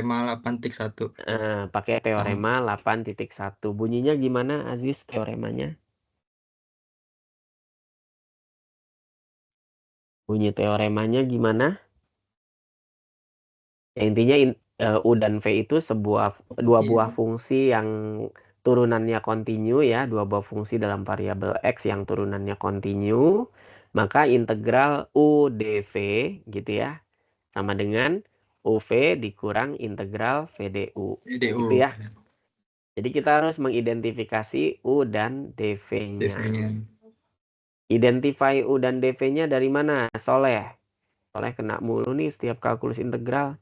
teorema 8.1. Pakai teorema 8.1. Bunyinya gimana, Aziz, teoremanya? Bunyi teoremanya gimana? Ya, intinya U dan V itu dua buah Iya. fungsi yang turunannya kontinu ya, dua buah fungsi dalam variabel X yang turunannya kontinu, maka integral U dV gitu ya, sama dengan UV dikurang integral VDU. Gitu VDU. ya. Jadi kita harus mengidentifikasi U dan dV-nya. dv-nya. Identify U dan dV-nya dari mana? Soleh. Soleh kena mulu nih setiap kalkulus integral.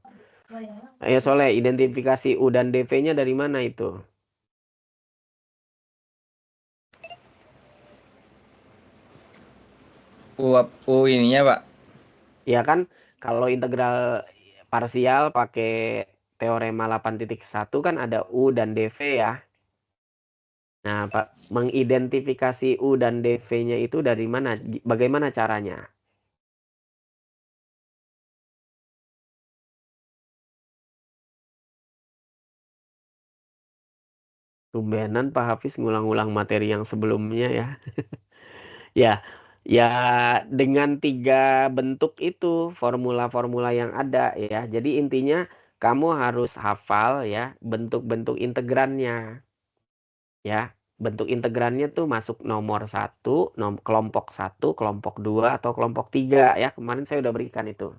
Ayo Soleh, identifikasi U dan dV-nya dari mana itu? U ininya Pak. Ya kan, kalau integral parsial pakai teorema 8.1 kan ada U dan dV ya. Nah, Pak, mengidentifikasi U dan dV-nya itu dari mana? Bagaimana caranya? Tumbenan Pak Hafiz ngulang-ulang materi yang sebelumnya ya. Ya, ya dengan 3 bentuk itu formula-formula yang ada ya. Jadi intinya kamu harus hafal ya bentuk-bentuk integrannya ya. Bentuk integrannya tuh masuk nomor 1, kelompok 1, kelompok 2 atau kelompok 3 ya. Kemarin saya udah berikan itu.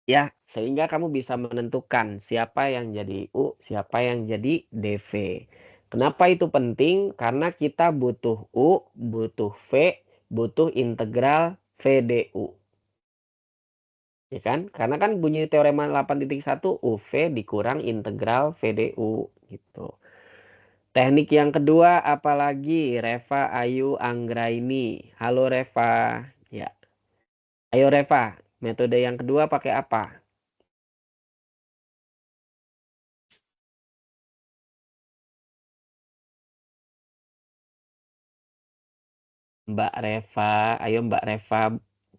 Ya, sehingga kamu bisa menentukan siapa yang jadi U, siapa yang jadi DV. Kenapa itu penting? Karena kita butuh U, butuh V, butuh integral VDU. Ya kan? Karena kan bunyi teorema 8.1 UV dikurang integral VDU gitu. Teknik yang kedua apalagi Reva Ayu Anggraini. Halo Reva. Ya. Ayo Reva, metode yang kedua pakai apa? Mbak Reva, ayo Mbak Reva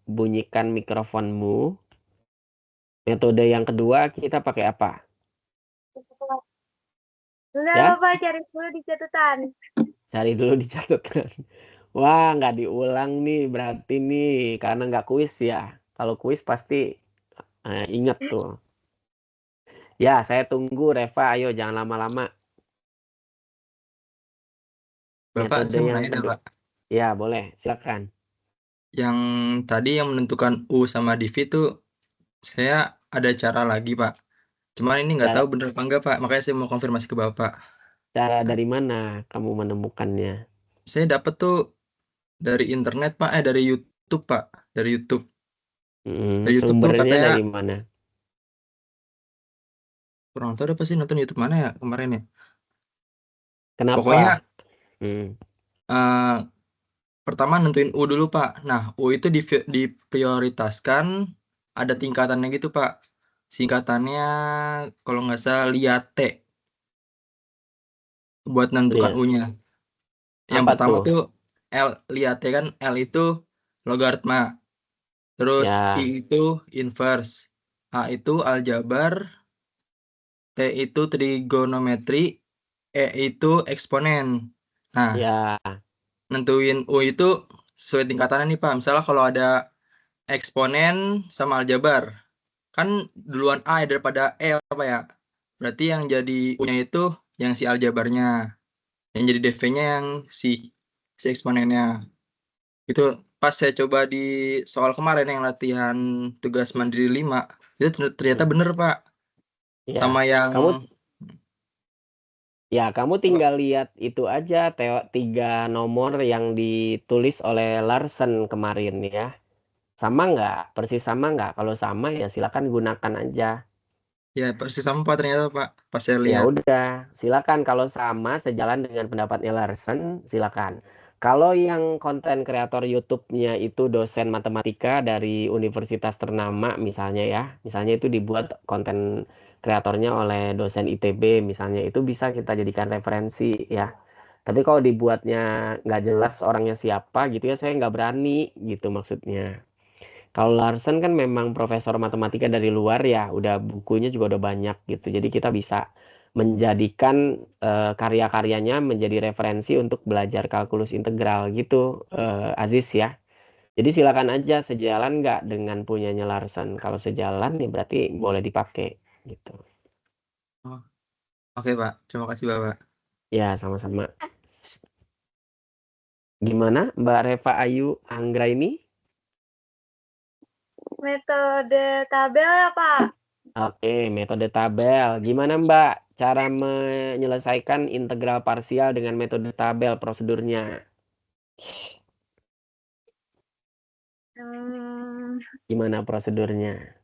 bunyikan mikrofonmu. Metode yang kedua kita pakai apa? Udah Ya, Bapak cari dulu di catatan. cari dulu di catatan. Wah, nggak diulang nih berarti nih karena nggak kuis ya. Kalau kuis pasti inget tuh. Ya, saya tunggu Reva. Ayo jangan lama-lama. Bapak, Metode saya mau yang nanya dah, kedua. Pak. Ya, boleh. Silakan. Yang tadi yang menentukan U sama dv itu saya ada cara lagi, Pak. Cuman ini nggak tahu Cara, bener apa enggak, Pak. Makanya saya mau konfirmasi ke Bapak. cara dari mana kamu menemukannya? Saya dapat tuh dari internet, Pak. Dari YouTube, Pak. Dari YouTube. Dari YouTube tuh Sumbernya katanya dari mana? kurang tahu apa sih nonton YouTube mana ya kemarin ya. Pokoknya Kenapa? Hmm. eh, pertama nentuin U dulu, Pak. Nah, U itu diprioritaskan ada tingkatannya gitu, Pak. Singkatannya kalau nggak salah lihat T buat menentukan Lihat. U-nya. Yang Apa pertama tuh? tuh L, lihat T kan L itu logaritma. Terus I Ya, itu inverse. A itu aljabar, T itu trigonometri, E itu eksponen. Nah, ya, nentuin U itu sesuai tingkatannya nih Pak. Misalnya kalau ada eksponen sama aljabar, kan duluan A daripada E apa ya? Berarti yang jadi U-nya itu yang si aljabarnya, yang jadi DV-nya yang si eksponennya. Itu pas saya coba di soal kemarin yang latihan tugas mandiri 5, itu ternyata hmm, bener Pak. ya. Sama yang Kamu kamu tinggal lihat itu aja 3 nomor yang ditulis oleh Larsen kemarin ya. Sama nggak? Persis sama nggak? Kalau sama ya silakan gunakan aja. ya persis sama Pak ternyata Pak. Pas saya Ya lihat. udah, silakan kalau sama sejalan dengan pendapatnya Larsen, silakan. Kalau yang konten kreator YouTube-nya itu dosen matematika dari universitas ternama misalnya ya, misalnya itu dibuat konten kreatornya oleh dosen ITB misalnya, itu bisa kita jadikan referensi ya. Tapi kalau dibuatnya nggak jelas orangnya siapa gitu ya, saya nggak berani gitu maksudnya. Kalau Larsen kan memang profesor matematika dari luar ya, udah bukunya juga udah banyak gitu. Jadi kita bisa menjadikan karya-karyanya menjadi referensi untuk belajar kalkulus integral gitu, Aziz ya. Jadi silakan aja sejalan nggak dengan punyanya Larsen. Kalau sejalan ya berarti boleh dipakai gitu. Oh, oke Pak. Terima kasih Bapak. Ya, sama-sama. Gimana Mbak Reva Ayu Anggraini? Metode tabel ya, Pak? Oke, metode tabel. Gimana Mbak cara menyelesaikan integral parsial dengan metode tabel prosedurnya? Hmm, Gimana prosedurnya?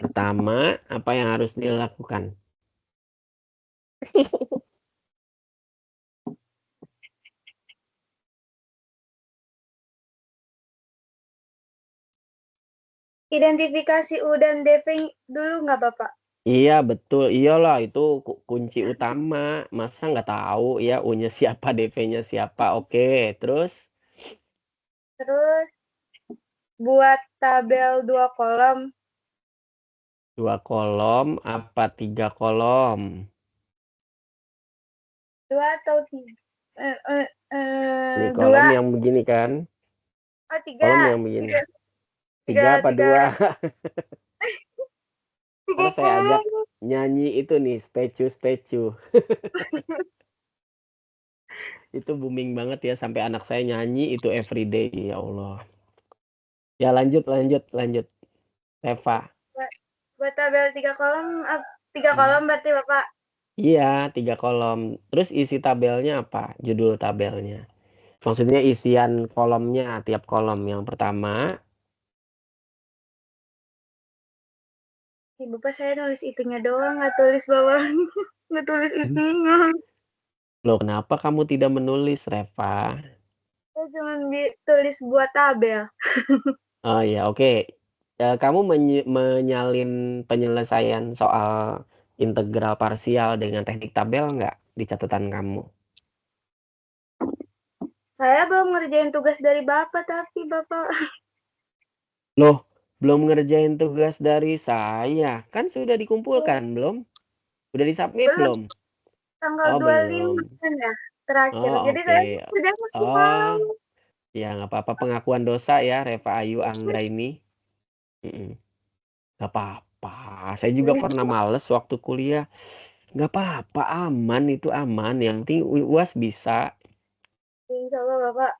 Pertama, apa yang harus dilakukan? identifikasi U dan DP dulu nggak, Bapak? Iya betul, iyalah itu kunci utama. Masa nggak tahu ya U-nya siapa, DP-nya siapa. Oke, terus Terus buat tabel 2 kolom. 2 kolom apa 3 kolom? 2 atau 3? Ini 2. kolom yang begini kan? Oh, Kolom 3. yang begini. 3. 3 apa 2? 3 Ntar saya ajak kolom. nyanyi itu nih, statue. Itu booming banget ya sampai anak saya nyanyi itu everyday. Ya Allah. Ya lanjut. Eva. Buat tabel 3 kolom, 3 kolom berarti, Bapak? Iya, 3 kolom. Terus isi tabelnya apa? Judul tabelnya. Maksudnya isian kolomnya, tiap kolom. Yang pertama, Bapak saya nulis itunya doang, nggak tulis bawahnya. Nggak tulis isinya. loh kenapa kamu tidak menulis, Reva? Saya cuma tulis buat tabel. Oh iya, oke. Kamu menyalin penyelesaian soal integral parsial dengan teknik tabel nggak di catatan kamu? Saya belum ngerjain tugas dari Bapak, tapi Bapak Loh, belum ngerjain tugas dari saya. Kan sudah dikumpulkan, belum? Udah disubmit belum, belum? tanggal Oh, 25 belum. kan ya terakhir. Oh, Jadi saya oke. kerja masih Oh, malam. ya nggak apa-apa. Pengakuan dosa ya, Reva Ayu Anggraini. Mm-mm. Nggak apa-apa. Saya juga pernah males waktu kuliah. Nggak apa-apa, aman itu aman. Yang penting UAS bisa. Insya Allah Bapak.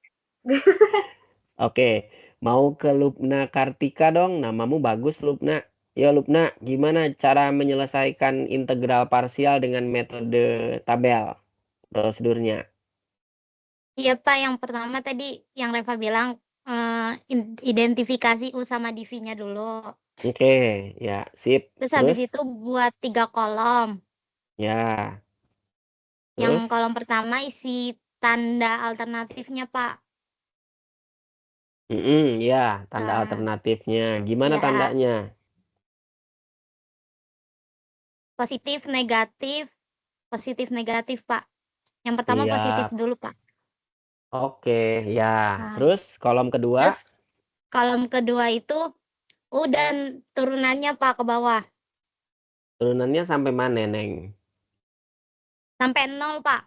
Oke, mau ke Lubna Kartika dong. Namamu bagus, Lubna. Ya, Lubna, gimana cara menyelesaikan integral parsial dengan metode tabel? Prosedurnya. Iya Pak, yang pertama tadi yang Reva bilang identifikasi U sama DV-nya dulu. Oke, ya, sip. Terus habis Terus? itu buat 3 kolom. Ya, Yang terus? kolom pertama isi tanda alternatifnya Pak. Ya, tanda Nah, alternatifnya. Gimana ya tandanya? positif, negatif Pak. Yang pertama positif Siap. dulu Pak. Oke, ya. Nah, Terus kolom kedua? terus kolom kedua itu U dan turunannya Pak ke bawah. Turunannya sampai mana, Neng? Sampai 0 Pak.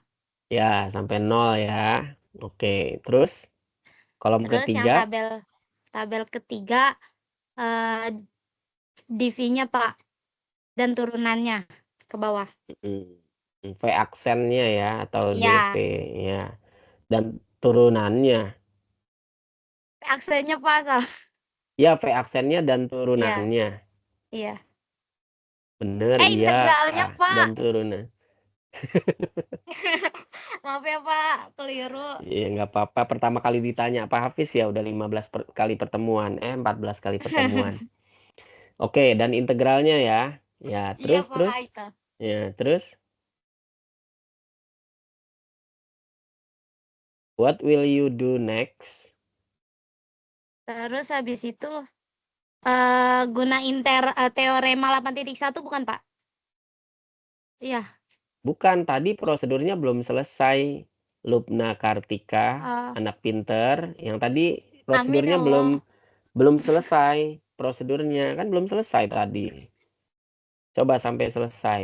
Ya, sampai 0 ya. Oke, terus kolom Terus yang ketiga? tabel ketiga DV-nya Pak dan turunannya ke bawah. V aksennya ya atau DV Iya, ya. Dan turunannya. aksennya Pak salah. Ya, V aksennya dan Iya, turunannya. iya. Bener, iya. Integralnya Dan Pak. turunan. Maaf ya Pak, keliru. Ya nggak apa-apa. Pertama kali ditanya Pak Hafiz ya udah 15 kali pertemuan. 14 kali pertemuan. Oke, dan integralnya ya. Ya, Iya terus Pak terus. Haita. Ya, terus what will you do next? Terus habis itu gunain teorema 8.1 bukan Pak? Iya. Bukan, tadi prosedurnya belum selesai. Lupna Kartika, Ah, anak pinter. Yang tadi amin prosedurnya Allah. belum selesai. Prosedurnya kan belum selesai tadi. Coba sampai selesai.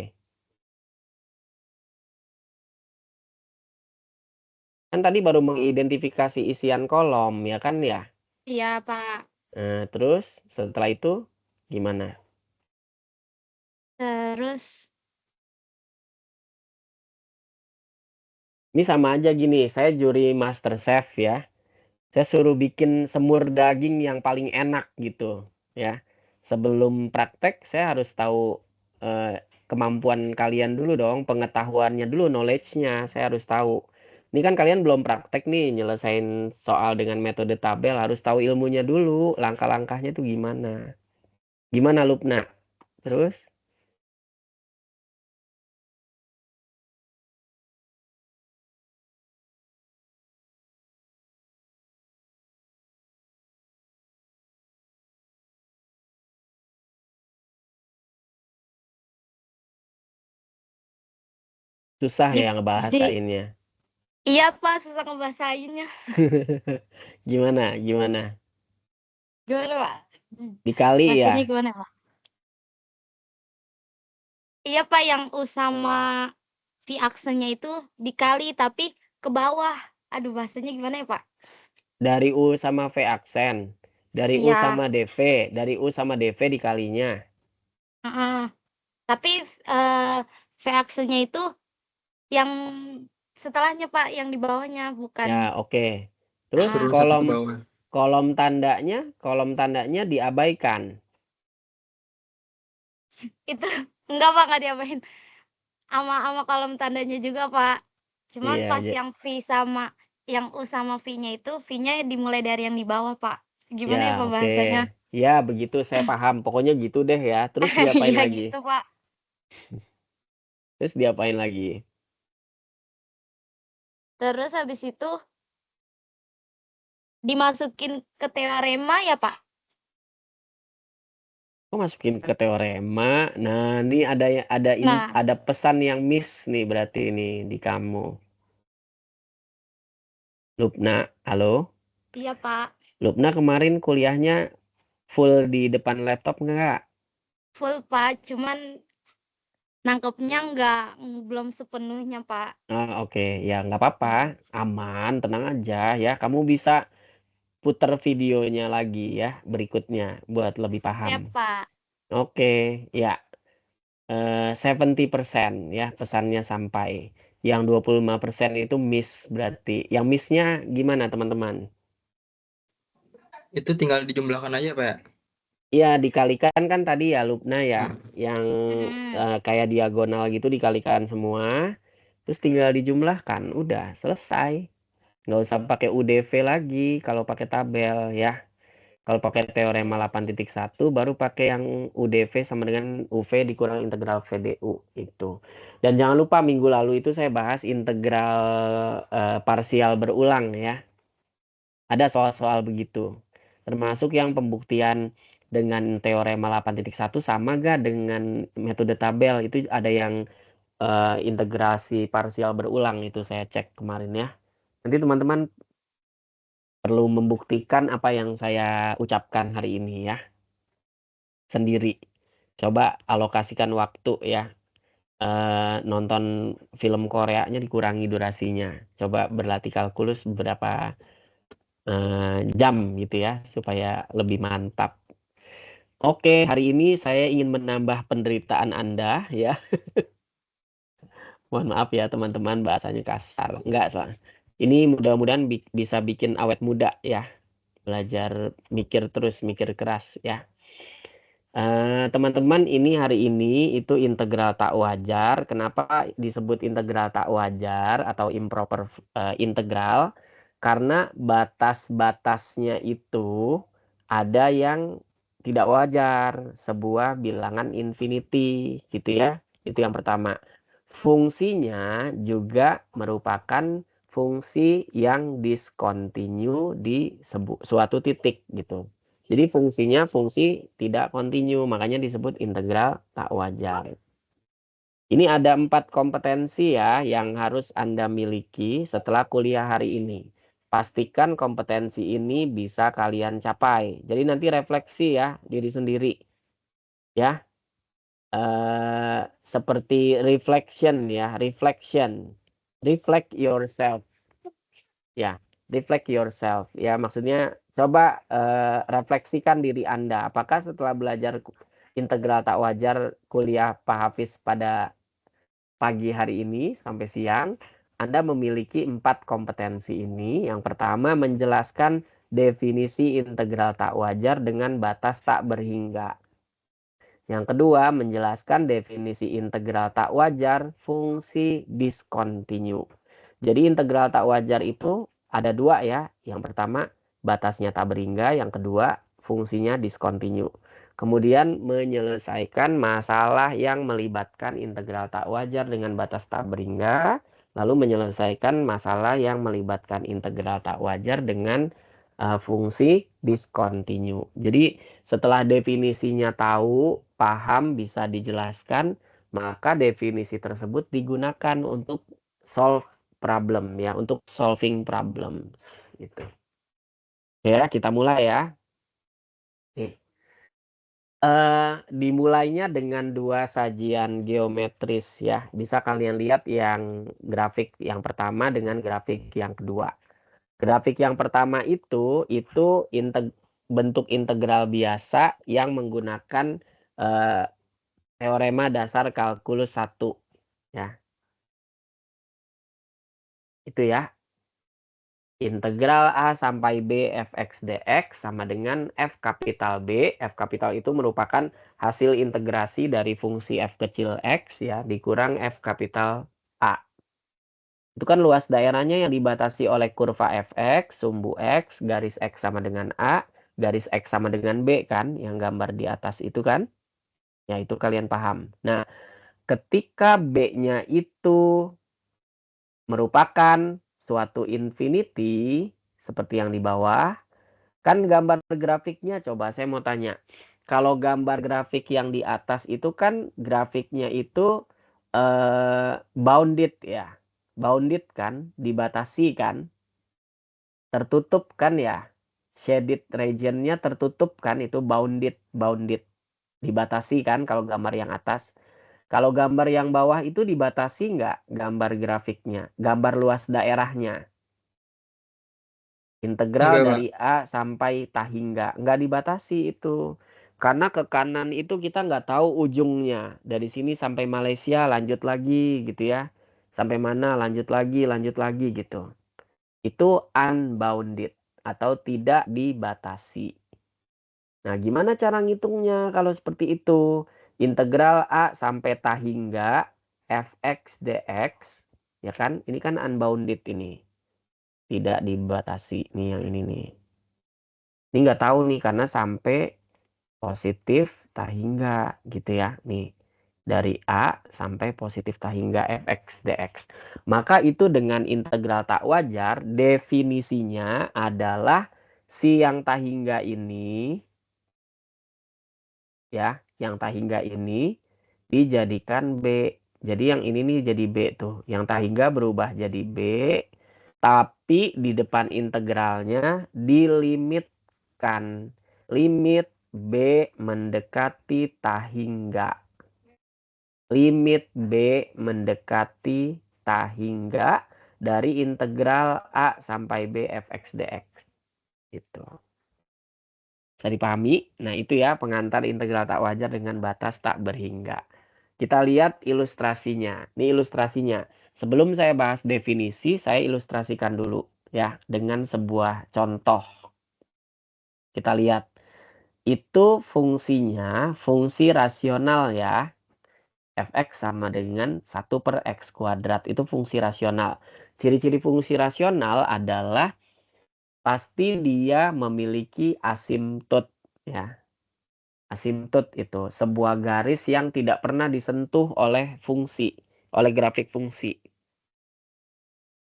Kan tadi baru mengidentifikasi isian kolom, ya kan ya? Iya, Pak. Nah, terus setelah itu gimana? Terus Ini sama aja gini, saya juri MasterChef ya. Saya suruh bikin semur daging yang paling enak gitu ya. Sebelum praktek saya harus tahu kemampuan kalian dulu dong, pengetahuannya dulu, knowledge-nya saya harus tahu. Ini kan kalian belum praktek nih nyelesain soal dengan metode tabel, harus tahu ilmunya dulu, langkah-langkahnya tuh gimana. Gimana Lupna? Terus? Susah di, ya ngebahasainnya. iya, Pak, susah ngebahasainnya. Gimana? Gimana? Gimana, Pak? Dikali ya? Bahasanya gimana, Pak? Iya, Pak, yang U sama V aksennya itu dikali tapi ke bawah. Aduh, bahasanya gimana ya, Pak? Dari U sama V aksen. Dari U Iya, sama DV. Dari U sama DV dikalinya. heeh. Tapi V aksennya itu yang setelahnya, Pak, yang di bawahnya bukan. Ya, oke. Terus Terus satu ke kolom bawah. kolom tandanya diabaikan. Itu enggak, Pak, enggak diapain. Ama kolom tandanya juga, Pak. Cuman Iya, pas yang V sama yang U sama V-nya itu, V-nya dimulai dari yang di bawah, Pak. Gimana ya, ya, Pak, oke. bahasanya? Ya, begitu saya paham. Pokoknya gitu deh ya. Terus diapain Iya lagi? gitu, Pak. Terus diapain lagi? Terus habis itu dimasukin ke teorema ya, Pak? Kok masukin ke teorema? Nah, ini Nah, ada pesan yang miss nih berarti ini di kamu. Lupna, halo? iya, Pak. Lupna kemarin kuliahnya full di depan laptop nggak? Full, Pak, cuman nangkepnya nggak belum sepenuhnya, Pak. Ah, oke, ya nggak apa-apa, aman, tenang aja ya. Kamu bisa putar videonya lagi ya berikutnya buat lebih paham. Siap, Pak. Oke, ya 70% ya pesannya sampai. Yang 25% itu miss berarti. Yang missnya gimana teman-teman? Itu tinggal dijumlahkan aja, Pak. Ya dikalikan kan tadi ya Lupna ya, yang Mhm. kayak diagonal gitu dikalikan semua, terus tinggal dijumlahkan, udah selesai. Nggak usah pakai UDV lagi kalau pakai tabel ya. Kalau pakai teorema 8.1 baru pakai yang UDV sama dengan UV dikurang integral VDU itu. Dan jangan lupa minggu lalu itu saya bahas integral parsial berulang ya. Ada soal-soal begitu. Termasuk yang pembuktian dengan teorema 8.1 sama gak dengan metode tabel itu ada yang integrasi parsial berulang itu saya cek kemarin ya. Nanti teman-teman perlu membuktikan apa yang saya ucapkan hari ini ya. Sendiri. Coba alokasikan waktu ya. Nonton film Koreanya dikurangi durasinya. Coba berlatih kalkulus beberapa jam gitu ya supaya lebih mantap. Oke, hari ini saya ingin menambah penderitaan Anda ya. Mohon maaf ya teman-teman bahasanya kasar. Enggak salah. Ini mudah-mudahan bisa bikin awet muda ya. Belajar mikir terus, mikir keras ya. Teman-teman ini hari ini itu integral tak wajar. Kenapa disebut integral tak wajar atau improper integral? Karena batas-batasnya itu ada yang tidak wajar, sebuah bilangan infinity gitu ya. Itu yang pertama. Fungsinya juga merupakan fungsi yang discontinue di suatu titik gitu. Jadi fungsinya fungsi tidak kontinu, makanya disebut integral tak wajar. Ini ada 4 kompetensi ya yang harus Anda miliki setelah kuliah hari ini. Pastikan kompetensi ini bisa kalian capai. Jadi nanti refleksi ya diri sendiri. Ya. Seperti reflection ya, reflection. Reflect yourself. Ya, reflect yourself. Ya, maksudnya coba refleksikan diri Anda. Apakah setelah belajar integral tak wajar kuliah Pak Hafiz pada pagi hari ini sampai siang, Anda memiliki 4 kompetensi ini. Yang pertama, menjelaskan definisi integral tak wajar dengan batas tak berhingga. Yang kedua, menjelaskan definisi integral tak wajar fungsi diskontinu. Jadi integral tak wajar itu ada 2 ya. Yang pertama, batasnya tak berhingga. Yang kedua, fungsinya diskontinu. Kemudian menyelesaikan masalah yang melibatkan integral tak wajar dengan batas tak berhingga. Lalu menyelesaikan masalah yang melibatkan integral tak wajar dengan fungsi diskontinu. Jadi setelah definisinya tahu, paham, bisa dijelaskan, maka definisi tersebut digunakan untuk solve problem ya, untuk solving problem gitu. Ya, kita mulai ya. Nih. Dimulainya dengan 2 sajian geometris ya. Bisa kalian lihat yang grafik yang pertama dengan grafik yang kedua. Grafik yang pertama itu bentuk integral biasa yang menggunakan teorema dasar kalkulus 1 ya. Itu ya. Integral A sampai B fx dx sama dengan f kapital B. F kapital itu merupakan hasil integrasi dari fungsi f kecil x ya dikurang f kapital A. Itu kan luas daerahnya yang dibatasi oleh kurva fx, sumbu x, garis x sama dengan A, garis x sama dengan B kan, yang gambar di atas itu kan. Ya itu kalian paham. Nah, ketika B-nya itu merupakan suatu infinity, seperti yang di bawah, kan gambar grafiknya coba saya mau tanya. Kalau gambar grafik yang di atas itu kan grafiknya itu bounded ya. Bounded kan, dibatasi kan, tertutup kan ya, shaded regionnya tertutup kan, itu bounded, dibatasi kan kalau gambar yang atas. Kalau gambar yang bawah itu dibatasi nggak gambar grafiknya, gambar luas daerahnya, integral Enggak, Pak. dari A sampai tahingga, nggak dibatasi itu. Karena ke kanan itu kita nggak tahu ujungnya, dari sini sampai Malaysia lanjut lagi gitu ya, sampai mana lanjut lagi gitu. Itu unbounded atau tidak dibatasi. Nah, gimana cara ngitungnya kalau seperti itu? Integral A sampai tahingga fx dx, ya kan? Ini kan unbounded ini. Tidak dibatasi nih yang ini nih. Ini nggak tahu nih karena sampai positif tahingga gitu ya. Nih, dari A sampai positif tahingga fx dx. Maka itu dengan integral tak wajar, definisinya adalah si yang tahingga ini, ya, yang tahingga ini dijadikan B. Jadi yang ini nih jadi B tuh. Yang tahingga berubah jadi B. Tapi di depan integralnya dilimitkan. Limit B mendekati tahingga. Limit B mendekati tahingga dari integral A sampai B fx dx. Gitu. Bisa dipahami? Nah itu ya pengantar integral tak wajar dengan batas tak berhingga. Kita lihat ilustrasinya. Ini ilustrasinya. Sebelum saya bahas definisi, saya ilustrasikan dulu ya dengan sebuah contoh. Kita lihat. Itu fungsinya, fungsi rasional ya. Fx sama dengan 1 per x kuadrat. Itu fungsi rasional. Ciri-ciri fungsi rasional adalah pasti dia memiliki asimtot ya. Asimtot itu sebuah garis yang tidak pernah disentuh oleh fungsi, oleh grafik fungsi.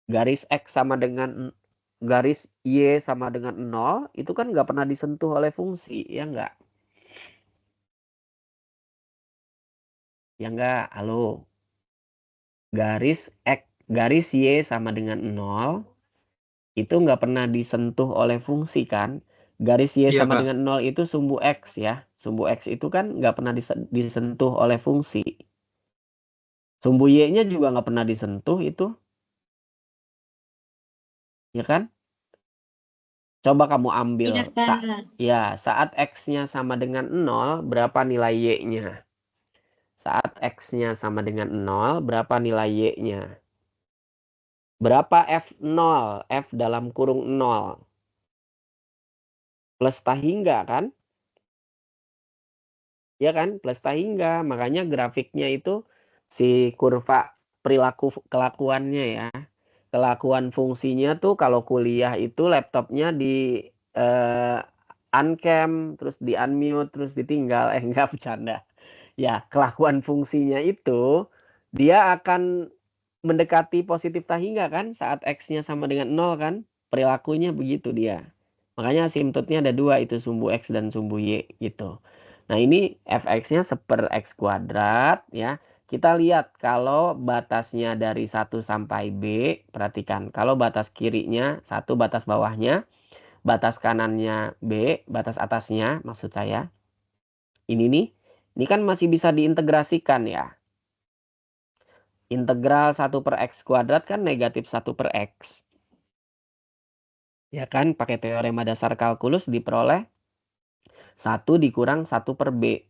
Garis x sama dengan garis y sama dengan 0 itu kan nggak pernah disentuh oleh fungsi, ya nggak? Ya nggak? Halo. garis Y sama dengan 0 itu nggak pernah disentuh oleh fungsi kan. Garis Y Iya, sama Pak. dengan 0 itu sumbu X ya. Sumbu X itu kan nggak pernah disentuh oleh fungsi. Sumbu Y-nya juga nggak pernah disentuh itu. Ya kan? Coba kamu ambil. Tidak, Pak. Ya, saat X-nya sama dengan 0, berapa nilai Y-nya? Saat X-nya sama dengan 0, berapa nilai Y-nya? Berapa F0? F dalam kurung 0. Plus tahingga kan? Ya kan? Plus tahingga. Makanya grafiknya itu si kurva perilaku kelakuannya ya. Kelakuan fungsinya tuh kalau kuliah itu laptopnya di uncam, terus di unmute, terus ditinggal. Enggak, bercanda. Ya, kelakuan fungsinya itu dia akan mendekati positif tahingga kan saat X-nya sama dengan 0 kan. Perilakunya begitu dia. Makanya asimtotnya ada dua, itu sumbu X dan sumbu Y gitu. Nah ini fx-nya seper X kuadrat ya. Kita lihat kalau batasnya dari 1 sampai B, perhatikan. Kalau batas kirinya 1, batas bawahnya, batas kanannya B, batas atasnya maksud saya. Ini kan masih bisa diintegrasikan ya. Integral 1 per X kuadrat kan negatif 1 per X. Ya kan, pakai teorema dasar kalkulus diperoleh 1 dikurang 1 per B.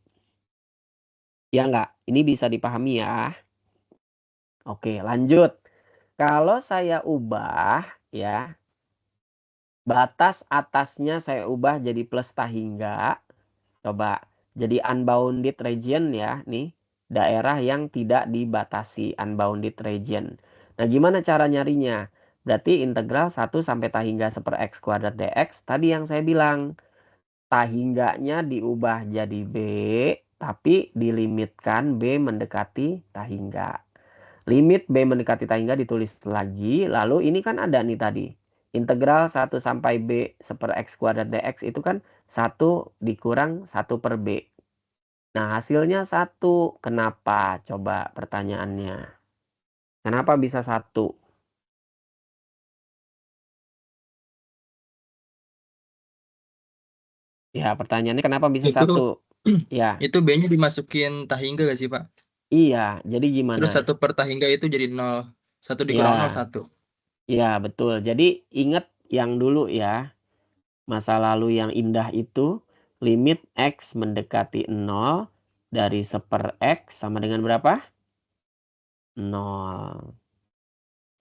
Ya enggak? Ini bisa dipahami ya. Oke, lanjut. Kalau saya ubah ya, batas atasnya saya ubah jadi plus tahingga. Coba, jadi unbounded region ya, nih. Daerah yang tidak dibatasi, unbounded region. Nah, gimana cara nyarinya? Berarti integral 1 sampai tahingga seper X kuadrat dx. Tadi yang saya bilang, tahingganya diubah jadi B, tapi dilimitkan B mendekati tahingga. Limit B mendekati tahingga ditulis lagi. Lalu ini kan ada nih tadi. Integral 1 sampai B seper X kuadrat dx itu kan 1 dikurang 1 per B. Nah hasilnya 1. Kenapa? Coba pertanyaannya. Kenapa bisa 1? Ya pertanyaannya kenapa bisa 1? Itu Ya, itu B-nya dimasukin tahingga gak sih, Pak? iya. Jadi Terus gimana? 1 per tahingga itu jadi 0. 1 dikurang 0, Ya, 1. ya betul. Jadi ingat yang dulu ya. Masa lalu yang indah itu limit X mendekati 0 dari seper X sama dengan berapa? 0.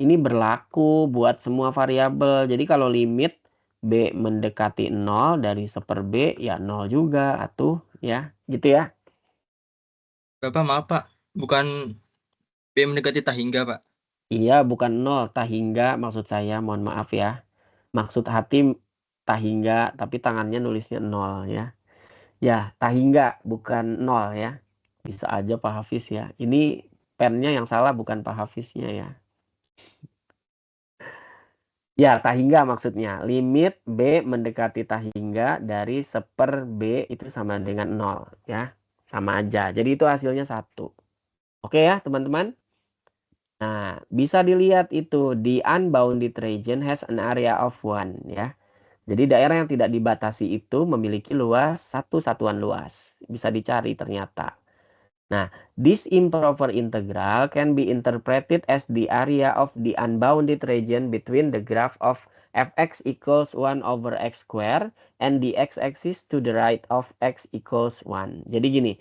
Ini berlaku buat semua variabel. Jadi kalau limit B mendekati 0 dari seper B ya 0 juga atuh ya. Gitu ya. Bapak maaf, Pak. Bukan B mendekati tahingga, Pak. Iya bukan 0 tahingga maksud saya, mohon maaf ya. Maksud hati tahingga tapi tangannya nulisnya 0 ya. Ya, tahingga bukan 0 ya. Bisa aja Pak Hafiz ya. Ini pennya yang salah bukan Pak Hafiznya ya. Ya, tahingga maksudnya. Limit B mendekati tahingga dari seper B itu sama dengan 0 ya. Sama aja. Jadi itu hasilnya 1. Oke ya teman-teman. Nah, bisa dilihat itu di unbounded region has an area of 1 ya. Jadi daerah yang tidak dibatasi itu memiliki luas 1 satuan luas. Bisa dicari ternyata. Nah, this improper integral can be interpreted as the area of the unbounded region between the graph of fx equals 1 over x square and the x-axis to the right of x equals 1. Jadi gini,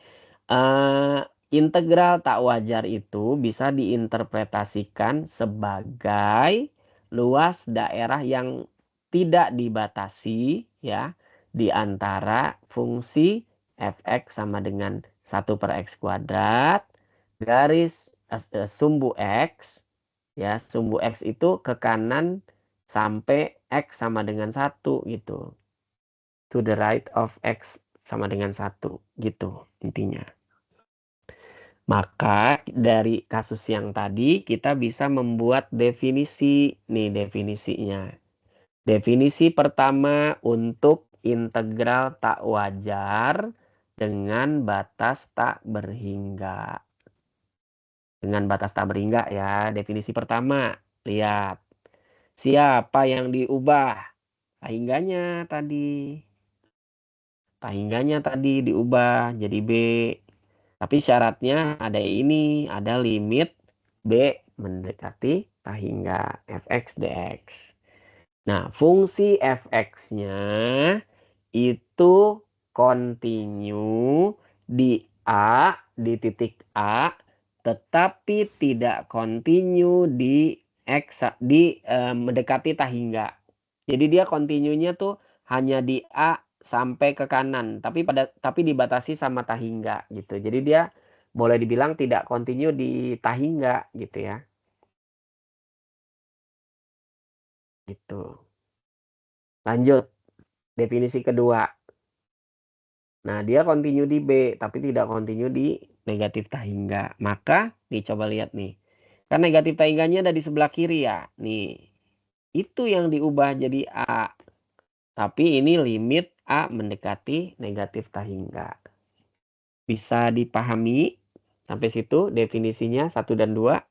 integral tak wajar itu bisa diinterpretasikan sebagai luas daerah yang tidak dibatasi ya di antara fungsi fx sama dengan 1 per X kuadrat garis sumbu X ya, sumbu X itu ke kanan sampai X sama dengan 1 gitu, to the right of X sama dengan 1 gitu intinya. Maka dari kasus yang tadi kita bisa membuat definisi nih, definisinya. Definisi pertama untuk integral tak wajar dengan batas tak berhingga. dengan batas tak berhingga ya. Definisi pertama, lihat. Siapa yang diubah? Tahingganya tadi. Tahingganya tadi diubah jadi B. Tapi syaratnya ada ini, ada limit B mendekati tahingga fx dx. Nah, fungsi fx-nya itu kontinu di A, di titik A, tetapi tidak kontinu di X, mendekati tahingga. Jadi dia kontinunya tuh hanya di A sampai ke kanan, tapi dibatasi sama tahingga gitu. Jadi dia boleh dibilang tidak kontinu di tahingga gitu ya. Gitu. Lanjut, definisi kedua. Nah, dia kontinu di B, tapi tidak kontinu di negatif tahingga. Maka, dicoba lihat nih. Kan negatif tahingganya ada di sebelah kiri ya. Nih, itu yang diubah jadi A. Tapi ini limit A mendekati negatif tahingga. Bisa dipahami sampai situ definisinya 1 dan 2?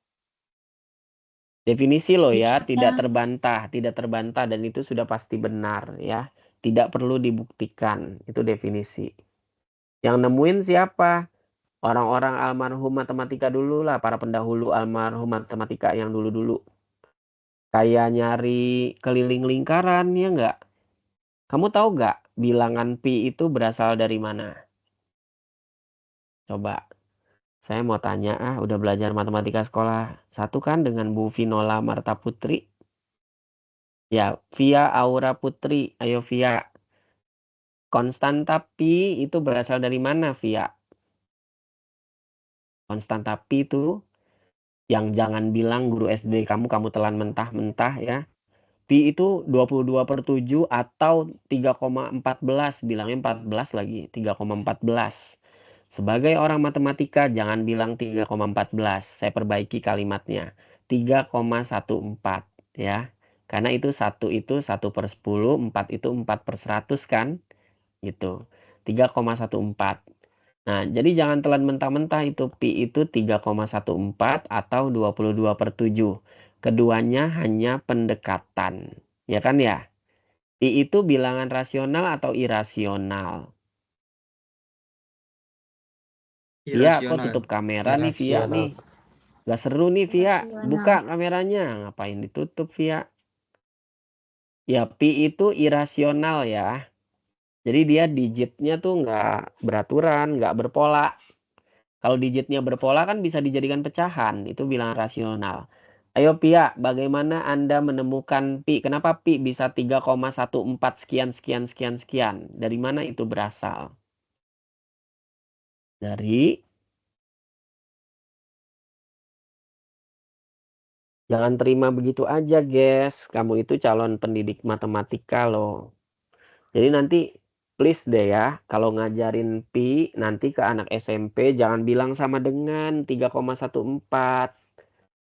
Definisi loh ya, Bisa, tidak Kak. terbantah dan itu sudah pasti benar ya. Tidak perlu dibuktikan, itu definisi. Yang nemuin siapa? Orang-orang almarhum matematika dulu lah, para pendahulu almarhum matematika yang dulu-dulu. Kayak nyari keliling lingkaran, ya nggak? Kamu tahu nggak bilangan pi itu berasal dari mana? Coba, saya mau tanya, udah belajar matematika sekolah 1 kan dengan Bu Vinola Marta Putri? Ya, Via Aura Putri. Ayo Via. Konstanta pi itu berasal dari mana, Via? Konstanta pi itu yang jangan bilang guru SD kamu telan mentah-mentah ya. Pi itu 22/7 atau 3,14. Bilangnya 14 lagi. 3,14. Sebagai orang matematika jangan bilang 3,14. Saya perbaiki kalimatnya. 3,14 ya. Karena itu 1 itu 1/10, 4 itu 4/100 kan? Gitu. 3,14. Nah, jadi jangan telan mentah-mentah itu pi itu 3,14 atau 22/7. Keduanya hanya pendekatan. Ya kan ya? Pi itu bilangan rasional atau irasional? Via, kok Irasional. tutup kamera nih Via nih? Gak seru nih Via. Irasional. Buka kameranya. Ngapain ditutup Via? Ya, pi itu irasional ya. Jadi dia digitnya tuh nggak beraturan, nggak berpola. Kalau digitnya berpola kan bisa dijadikan pecahan, itu bilangan rasional. Ayo Pia, bagaimana Anda menemukan pi? Kenapa pi bisa 3,14 sekian sekian sekian sekian? Dari mana itu berasal? Dari Jangan terima begitu aja, guys. Kamu itu calon pendidik matematika loh. Jadi nanti please deh ya, kalau ngajarin pi nanti ke anak SMP jangan bilang sama dengan 3,14.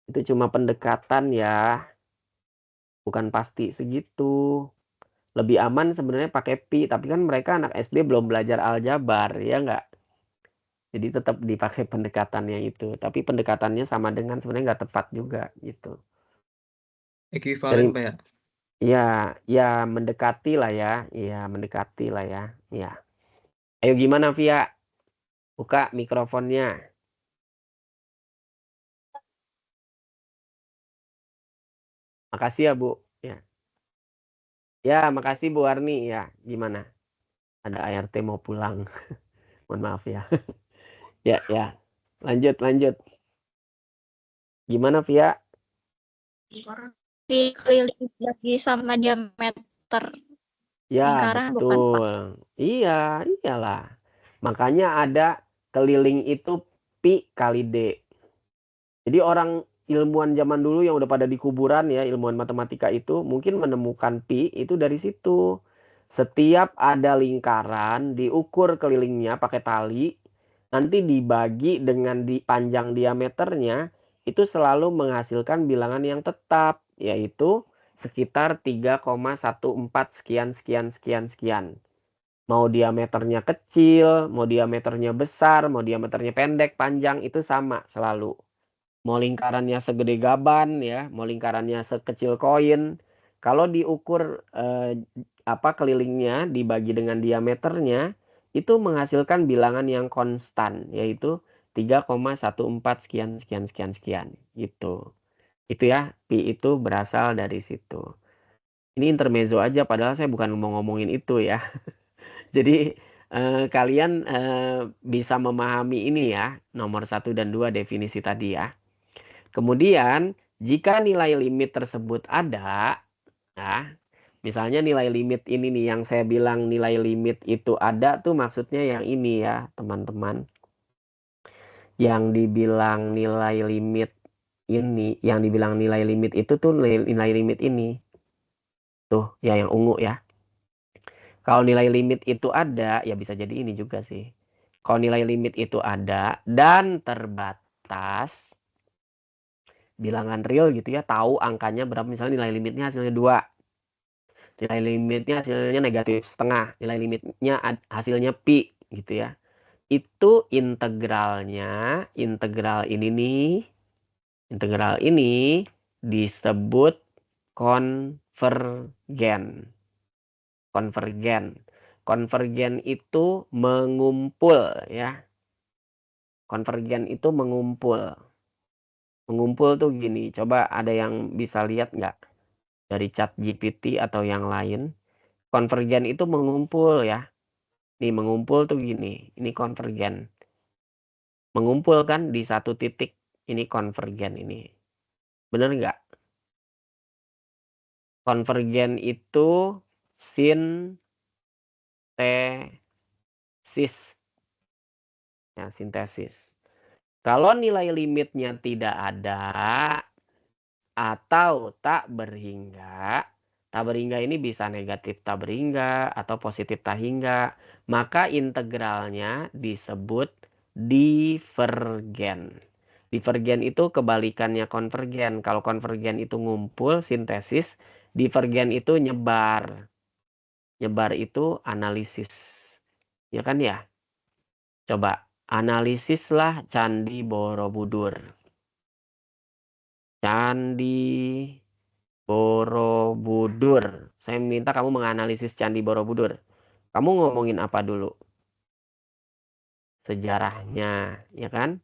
Itu cuma pendekatan ya, bukan pasti segitu. Lebih aman sebenarnya pakai pi, tapi kan mereka anak SD belum belajar aljabar, ya nggak? Jadi tetap dipakai pendekatannya itu. Tapi pendekatannya sama dengan sebenarnya nggak tepat juga gitu. Ekuivalen Pak ya? Ya mendekati lah ya. Iya mendekati lah ya. Ya. Ayo gimana Via? Buka mikrofonnya. Makasih ya Bu. Ya. Ya makasih Bu Arni ya. Gimana? Ada ART mau pulang. Mohon maaf ya. Ya. Lanjut. Gimana Via? Pi keliling lagi sama diameter Ya lingkaran bukan, Pak? betul. Iya, iyalah. Makanya ada keliling itu pi kali D. Jadi orang ilmuwan zaman dulu yang udah pada di kuburan ya, ilmuwan matematika itu mungkin menemukan pi itu dari situ. Setiap ada lingkaran diukur kelilingnya pakai tali, nanti dibagi dengan panjang diameternya, itu selalu menghasilkan bilangan yang tetap, yaitu sekitar 3,14 sekian. Mau diameternya kecil, mau diameternya besar, mau diameternya pendek, panjang, itu sama selalu. mau lingkarannya segede gaban ya, mau lingkarannya sekecil koin. Kalau diukur kelilingnya dibagi dengan diameternya, itu menghasilkan bilangan yang konstan, yaitu 3,14 sekian sekian sekian sekian gitu. Itu ya, pi itu berasal dari situ. Ini intermezzo aja, padahal saya bukan mau ngomongin itu ya. Jadi kalian bisa memahami ini ya, nomor 1 dan 2 definisi tadi ya. Kemudian jika nilai limit tersebut ada, nah, misalnya nilai limit ini nih yang saya bilang nilai limit itu ada tuh maksudnya yang ini ya teman-teman. Yang dibilang nilai limit ini, yang dibilang nilai limit itu tuh nilai limit ini. Tuh ya yang ungu ya. Kalau nilai limit itu ada, ya bisa jadi ini juga sih. Kalau nilai limit itu ada dan terbatas, bilangan real gitu ya, tahu angkanya berapa, misalnya nilai limitnya hasilnya 2. Nilai limitnya hasilnya negatif setengah, nilai limitnya hasilnya pi gitu ya. Itu integralnya, integral ini nih, integral ini disebut konvergen. Konvergen. Konvergen itu mengumpul ya. Konvergen itu mengumpul. Mengumpul tuh gini, coba ada yang bisa lihat nggak? Dari ChatGPT atau yang lain. Konvergen itu mengumpul ya. Nih mengumpul tuh gini, ini konvergen. Mengumpul kan di satu titik, ini konvergen ini. Bener nggak? Konvergen itu sintesis. Ya, sintesis. Kalau nilai limitnya tidak ada atau tak berhingga ini bisa negatif tak berhingga atau positif tak hingga, maka integralnya disebut divergen. Divergen itu kebalikannya konvergen. Kalau konvergen itu ngumpul, sintesis, divergen itu nyebar. Nyebar itu analisis. Ya kan ya? Coba analisislah Candi Borobudur. Candi Borobudur. Saya minta kamu menganalisis Candi Borobudur. Kamu ngomongin apa dulu? Sejarahnya, ya kan?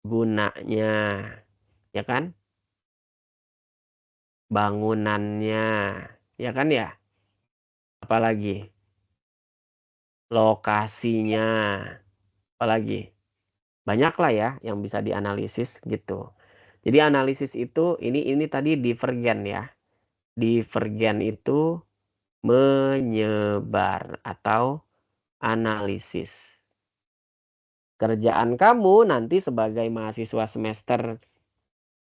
Gunanya, ya kan? Bangunannya, ya kan ya? Apalagi? Lokasinya, apalagi? Banyak lah ya yang bisa dianalisis gitu. Jadi analisis itu ini tadi divergen ya. Divergen itu menyebar atau analisis. Kerjaan kamu nanti sebagai mahasiswa semester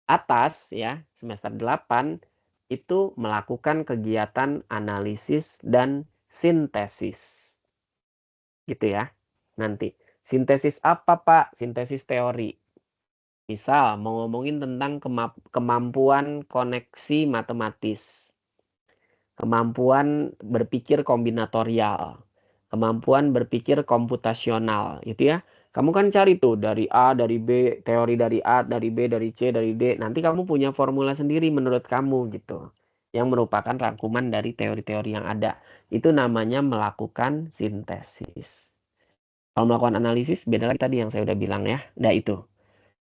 atas ya, semester 8 itu melakukan kegiatan analisis dan sintesis. Gitu ya. Nanti sintesis apa, Pak? Sintesis teori. Misal mau ngomongin tentang kemampuan koneksi matematis. Kemampuan berpikir kombinatorial, kemampuan berpikir komputasional, gitu ya. Kamu kan cari tuh dari A, dari B, teori dari A, dari B, dari C, dari D. Nanti kamu punya formula sendiri menurut kamu gitu. Yang merupakan rangkuman dari teori-teori yang ada. Itu namanya melakukan sintesis. Kalau melakukan analisis beda lagi tadi yang saya udah bilang ya. Nah itu.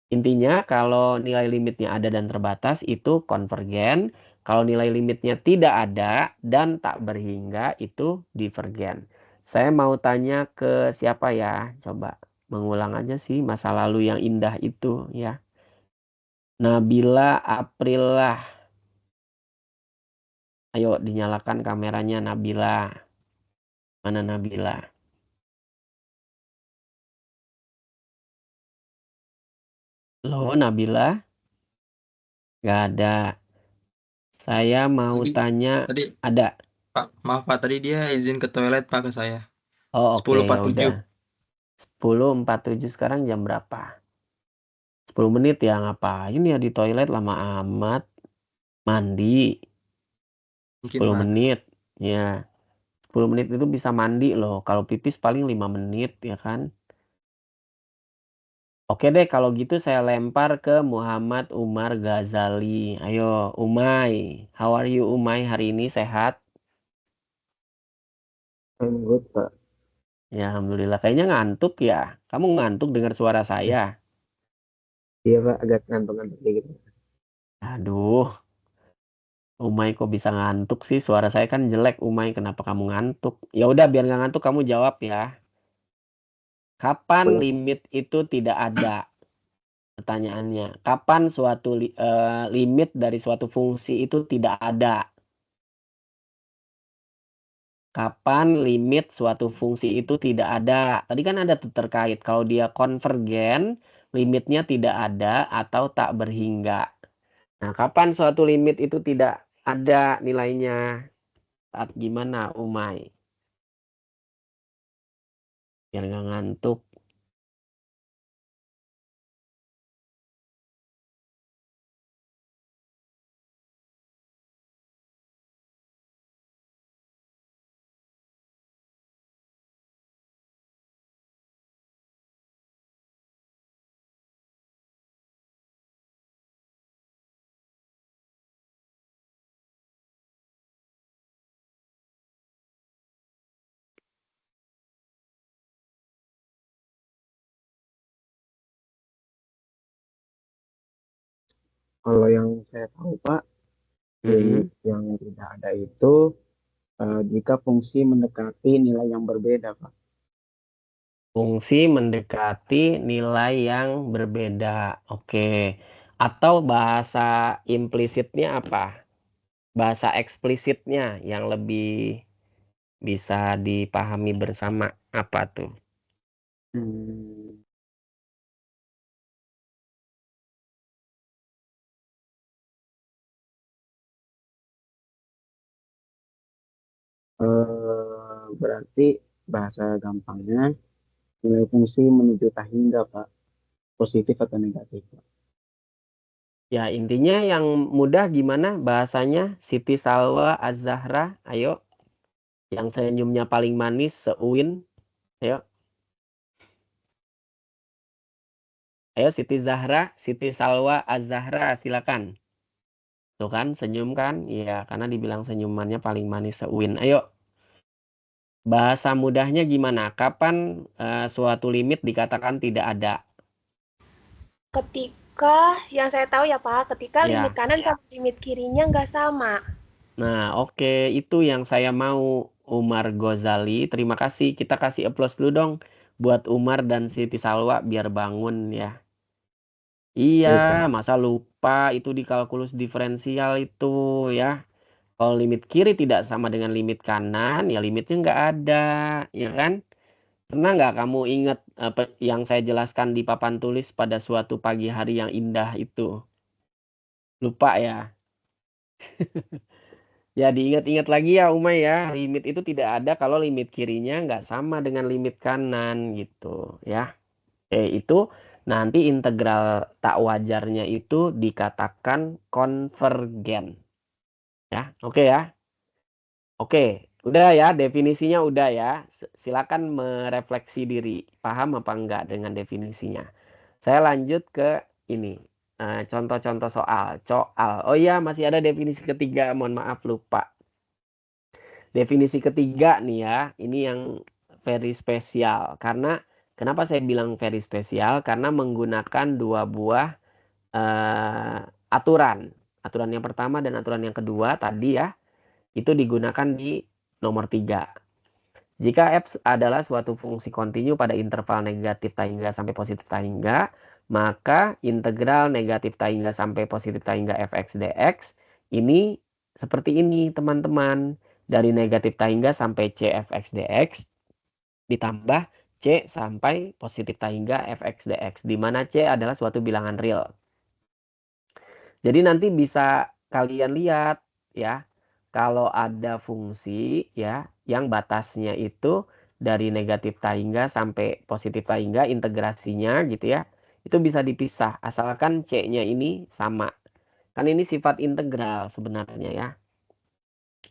Intinya kalau nilai limitnya ada dan terbatas itu konvergen. Kalau nilai limitnya tidak ada dan tak berhingga itu divergen. Saya mau tanya ke siapa ya? Coba mengulang aja sih masa lalu yang indah itu ya. Nabila Aprilah. Ayo dinyalakan kameranya Nabila. Mana Nabila? Loh Nabila? Gak ada. Saya mau tanya Tadi ada. Pak, maaf Pak, tadi dia izin ke toilet Pak ke saya. Oh oke ya 10.47. udah. 10.47 sekarang jam berapa? 10 menit ya ngapain ya di toilet lama amat. Mandi Mungkin 10 Pak. menit. Ya 10 menit itu bisa mandi loh. Kalau pipis paling 5 menit ya kan. Oke deh, kalau gitu saya lempar ke Muhammad Umar Ghazali. Ayo, Umay. How are you, Umay? Hari ini sehat? I'm good, Pak. Ya, alhamdulillah. Kayaknya ngantuk ya. Kamu ngantuk dengar suara saya. Iya, Pak, agak ngantuk-ngantuk dikit. Aduh, Umay kok bisa ngantuk sih? Suara saya kan jelek, Umay. Kenapa kamu ngantuk? Ya udah, biar nggak ngantuk kamu jawab ya. Kapan Boleh. limit itu tidak ada? Pertanyaannya, kapan suatu limit dari suatu fungsi itu tidak ada? Kapan limit suatu fungsi itu tidak ada? Tadi kan ada tuh terkait. Kalau dia konvergen, limitnya tidak ada atau tak berhingga. Nah, kapan suatu limit itu tidak ada nilainya? Saat gimana, Umay? Biar nggak ngantuk. Kalau yang saya tahu, Pak, limit yang tidak ada itu jika fungsi mendekati nilai yang berbeda, Pak. Fungsi mendekati nilai yang berbeda. Oke. Atau bahasa implisitnya apa? Bahasa eksplisitnya yang lebih bisa dipahami bersama apa tuh? Hmm, berarti bahasa gampangnya nilai fungsi menuju tak hingga, Pak. Positif atau negatif, Pak. Ya, intinya yang mudah gimana bahasanya? Siti Salwa Az-Zahra, ayo. Yang senyumnya paling manis, seuin. Ayo. Ayo Siti Zahra, Siti Salwa Az-Zahra, silakan. Tuh kan, senyum kan? Iya, karena dibilang senyumannya paling manis, seuin. Ayo. Bahasa mudahnya gimana? Kapan suatu limit dikatakan tidak ada? Ketika yang saya tahu ya Pak, ketika Ya. limit kanan sama limit kirinya nggak sama. Nah, oke, itu yang saya mau, Umar Ghazali. Terima kasih. Kita kasih applause dulu dong buat Umar dan Siti Salwa biar bangun ya. Iya, Baik, Pak. masa lupa itu di kalkulus diferensial itu ya. Kalau limit kiri tidak sama dengan limit kanan, ya limitnya nggak ada, ya kan? Pernah nggak kamu ingat yang saya jelaskan di papan tulis pada suatu pagi hari yang indah itu? Lupa ya? Ya diingat-ingat lagi ya Umay ya, limit itu tidak ada kalau limit kirinya nggak sama dengan limit kanan gitu ya. Itu nanti integral tak wajarnya itu dikatakan konvergen. Ya, oke ya. Oke, udah ya definisinya udah ya. Silakan merefleksi diri, paham apa enggak dengan definisinya. Saya lanjut ke ini. Contoh-contoh soal. Oh iya, masih ada definisi ketiga, mohon maaf lupa. Definisi ketiga nih ya, ini yang very spesial. Karena kenapa saya bilang very spesial? Karena menggunakan dua buah aturan. Aturan yang pertama dan aturan yang kedua tadi ya, itu digunakan di nomor 3. Jika f adalah suatu fungsi kontinu pada interval negatif tak hingga sampai positif tak hingga, maka integral negatif tak hingga sampai positif tak hingga fx dx ini seperti ini teman-teman. Dari negatif tak hingga sampai c fx dx ditambah c sampai positif tak hingga fx dx, di mana c adalah suatu bilangan real. Jadi nanti bisa kalian lihat ya, kalau ada fungsi ya yang batasnya itu dari negatif tak hingga sampai positif tak hingga integrasinya gitu ya, itu bisa dipisah asalkan c-nya ini sama. Kan ini sifat integral sebenarnya ya.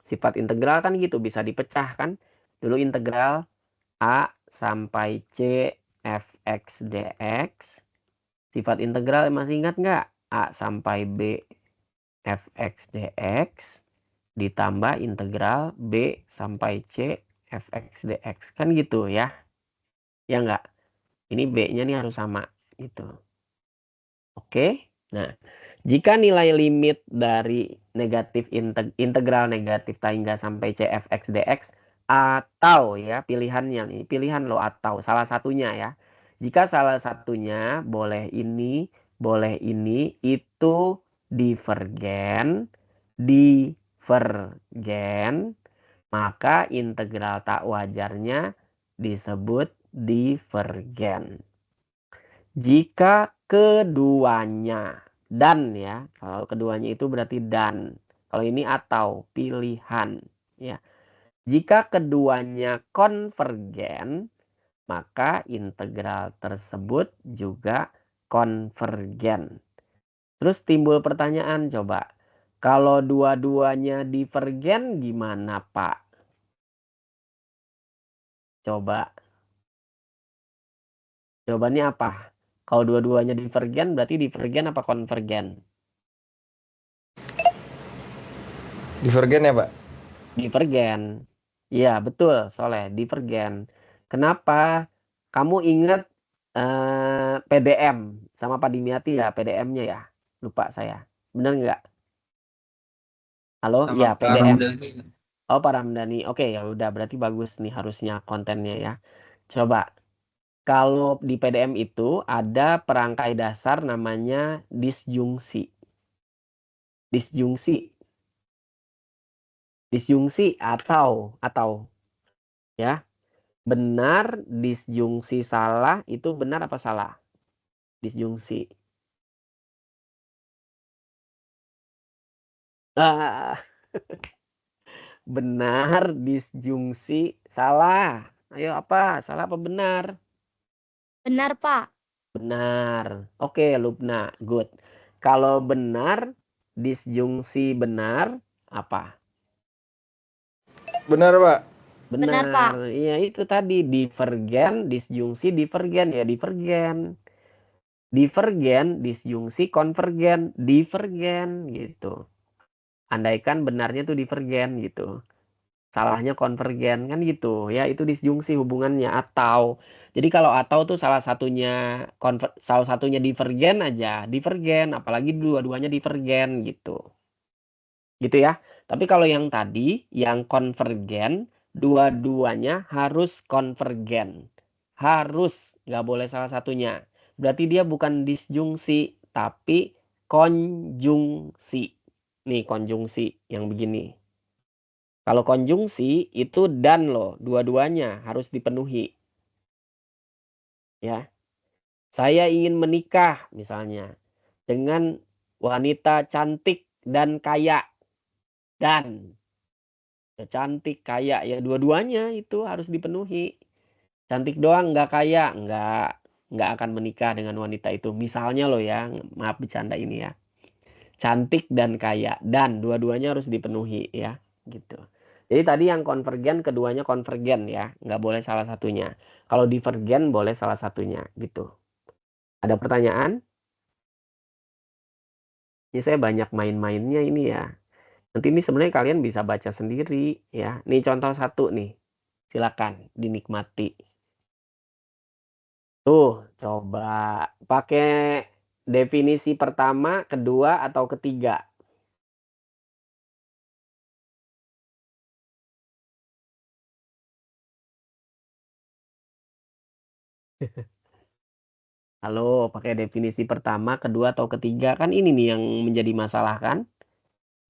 Sifat integral kan gitu, bisa dipecah kan. Dulu integral A sampai C fx dx Sifat integral masih ingat nggak? A sampai B fx dx ditambah integral B sampai C fx dx. Kan gitu ya. Ya nggak? Ini B-nya nih harus sama gitu. Oke. Nah, jika nilai limit dari negatif integral negatif tak hingga sampai C fx dx atau ya pilihannya nih, pilihan lo atau salah satunya ya. Jika salah satunya boleh ini itu divergen, maka integral tak wajarnya disebut divergen. Jika keduanya dan ya, kalau keduanya itu berarti dan. Kalau ini atau pilihan ya. Jika keduanya konvergen, maka integral tersebut juga konvergen. Terus timbul pertanyaan coba. Kalau dua-duanya divergen gimana, Pak? Coba. Jawabannya apa? Kalau dua-duanya divergen berarti divergen apa konvergen? Divergen ya, Pak? Divergen. Iya, betul, Soleh, divergen. Kenapa? Kamu ingat PDM sama Pak Dimiati ya, PDM-nya ya? Lupa saya. Benar nggak? Halo? Sama Ya, Pak PDM. Ramdhani. Oh, Pak Ramdhani. Oke, ya udah berarti bagus nih harusnya kontennya ya. Coba. Kalau di PDM itu ada perangkai dasar namanya disjungsi. Disjungsi atau ya. Benar, disjungsi salah, itu benar apa salah? Disjungsi. Ah, benar, disjungsi salah. Ayo apa? Salah apa benar? Benar, Pak. Benar. Oke, Lubna. Good. Kalau benar, disjungsi benar, apa? Benar, Pak. Benar, Pak. Benar. Iya, itu tadi. Divergen, disjungsi divergen. Ya, divergen. Divergen, disjungsi konvergen. Divergen, gitu. Andaikan benarnya tuh divergen, gitu. Salahnya konvergen, kan gitu. Ya, itu disjungsi hubungannya. Atau. Jadi kalau atau tuh salah satunya divergen aja. Divergen, apalagi dua-duanya divergen, gitu. Gitu ya. Tapi kalau yang tadi, yang konvergen, dua-duanya harus konvergen. Harus, nggak boleh salah satunya. Berarti dia bukan disjungsi, tapi konjungsi. Nih, konjungsi yang begini. Kalau konjungsi itu dan loh, dua-duanya harus dipenuhi. Ya. Saya ingin menikah misalnya dengan wanita cantik dan kaya. Dan cantik, kaya, ya dua-duanya itu harus dipenuhi. Cantik doang nggak kaya, nggak akan menikah dengan wanita itu. Misalnya loh ya, maaf bercanda ini ya. Cantik dan kaya, dan dua-duanya harus dipenuhi ya, gitu. Jadi tadi yang konvergen, keduanya konvergen ya, nggak boleh salah satunya. Kalau divergen boleh salah satunya, gitu. Ada pertanyaan? Ini saya banyak main-mainnya ini ya. Nanti ini sebenarnya kalian bisa baca sendiri ya. Nih contoh satu nih. Silakan dinikmati. Tuh, coba pakai definisi pertama, kedua, atau ketiga. Halo, pakai definisi pertama, kedua, atau ketiga. Kan ini nih yang menjadi masalah kan?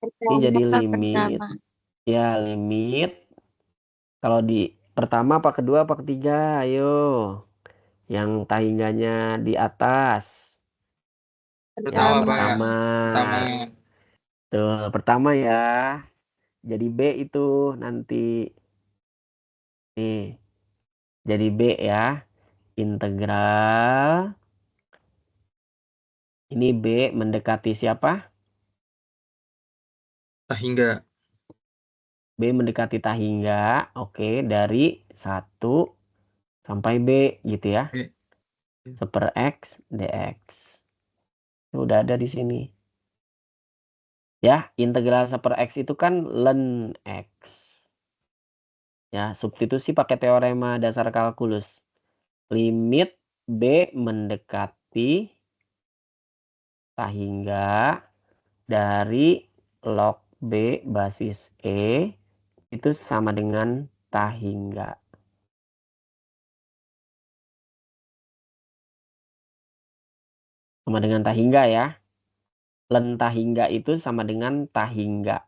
Ini jadi limit. Ya, limit. Kalau di pertama apa kedua apa ketiga? Ayo. Yang tahingganya di atas. Pertama, Yang Pak. pertama. Pertama. Tuh, pertama ya. Jadi B itu nanti. Nih. Jadi B ya. Integral. Ini B mendekati siapa? Tahingga. B mendekati tahingga. Oke, dari 1 sampai B gitu ya. B. 1/x dx. Udah ada di sini. Ya, integral 1/x itu kan ln x. Ya, substitusi pakai teorema dasar kalkulus. Limit B mendekati tahingga dari log B basis E itu sama dengan tahingga. Sama dengan tahingga ya. Ln tahingga itu sama dengan tahingga.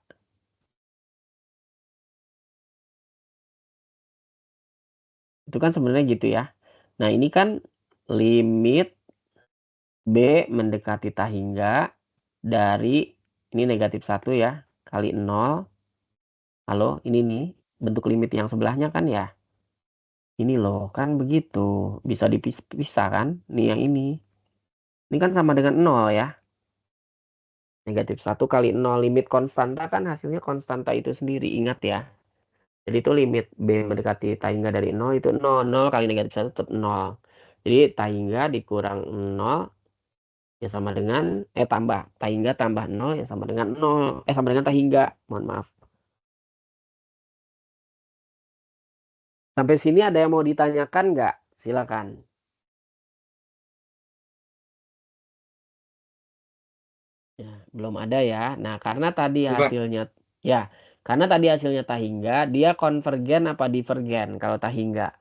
Itu kan sebenarnya gitu ya. Nah, ini kan limit B mendekati tahingga dari ini negatif 1 ya, kali 0. Halo, ini nih bentuk limit yang sebelahnya kan ya. Ini loh, kan begitu. Bisa dipisah kan? Nih yang ini. Ini kan sama dengan 0 ya. Negatif 1 kali 0. Limit konstanta kan hasilnya konstanta itu sendiri. Ingat ya. Jadi itu limit B mendekati tahingga dari 0 itu 0. 0 kali negatif 1 tetap 0. Jadi tahingga dikurang 0 ya sama dengan tambah. Tahingga tambah 0 ya sama dengan 0. Sama dengan tahingga. Mohon maaf. Sampai sini ada yang mau ditanyakan nggak? Silakan. Ya, belum ada ya. Nah, karena tadi Iya, Pak. hasilnya ya, karena tadi hasilnya tahingga, dia konvergen apa divergen kalau tahingga?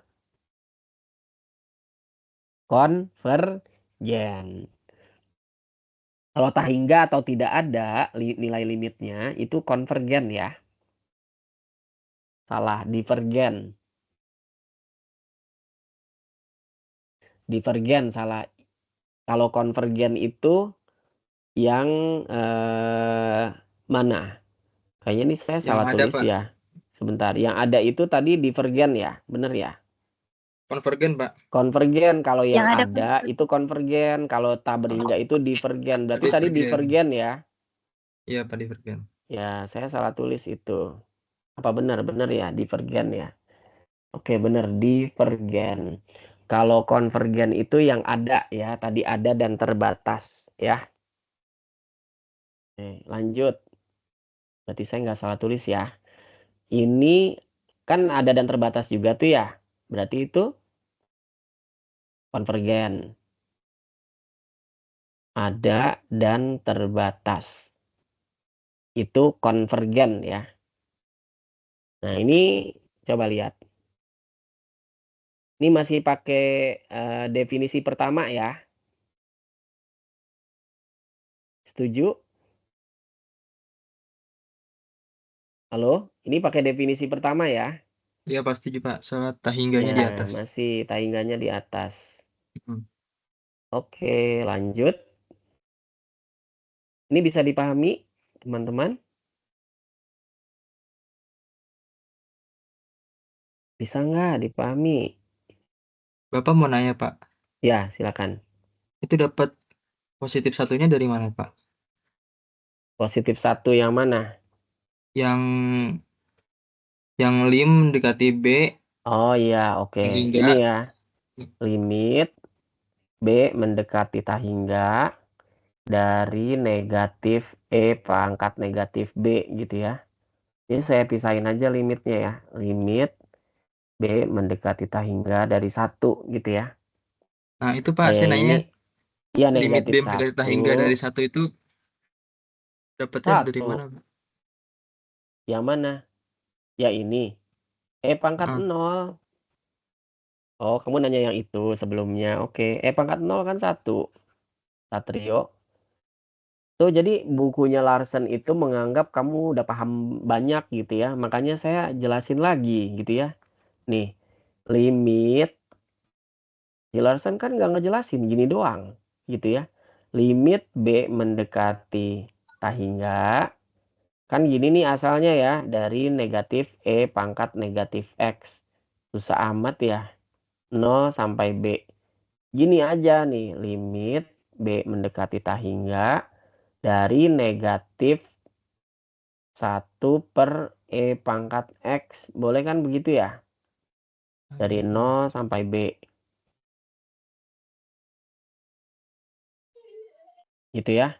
Konvergen. Kalau tahingga atau tidak ada nilai limitnya itu konvergen ya. Salah, divergen. Divergen salah. Kalau konvergen itu yang mana? Kayaknya ini saya Yang salah ada, tulis Pak. ya. Sebentar, yang ada itu tadi divergen ya, bener ya? Konvergen, Pak. Konvergen, kalau yang Yang ada itu konvergen, kalau tak berhingga itu divergen. Berarti tadi Divergen. divergen ya? Iya, Pak, divergen. Ya, saya salah tulis itu. Apa benar? Benar ya, divergen ya. Oke, benar, divergen. Kalau konvergen itu yang ada ya, tadi ada dan terbatas ya. Oke, lanjut. Berarti saya nggak salah tulis ya. Ini kan ada dan terbatas juga tuh ya. Berarti itu konvergen. Ada dan terbatas. Itu konvergen ya. Nah, ini coba lihat. Ini masih pakai definisi pertama ya. Setuju? Halo? Ini pakai definisi pertama ya. Iya, pasti Pak. Soal tahingganya di Ya, atas. masih tahingganya di atas. Hmm. Oke, lanjut. Ini bisa dipahami, teman-teman? Bisa nggak dipahami? Bapak mau nanya, Pak. Ya, silakan. Itu dapat positif satunya dari mana, Pak? Positif 1 yang mana? Yang lim mendekati B Oh iya, oke. tahingga. Ini ya, limit B mendekati tahingga dari negatif E pangkat negatif B gitu ya. Ini saya pisahin aja limitnya ya. Limit B mendekati tahingga dari 1 gitu ya. Nah, itu Pak, saya nanya Ini ya limit negatif B mendekati tahingga 1. dari 1 itu dapatnya dari 1. mana, Pak? Yang mana? Ya ini. E pangkat 0. Oh, kamu nanya yang itu sebelumnya. Oke. E pangkat 0 kan 1. Satrio. Tuh, jadi bukunya Larsen itu menganggap kamu udah paham banyak gitu ya. Makanya saya jelasin lagi gitu ya. Nih, limit. Si Larsen kan nggak ngejelasin gini doang gitu ya. Limit B mendekati tahingga. Kan gini nih asalnya ya. Dari negatif E pangkat negatif X. Susah amat ya. 0 sampai B. Gini aja nih. Limit B mendekati tahingga. Dari negatif 1 per E pangkat X. Boleh kan begitu ya? Dari 0 sampai B. gitu ya.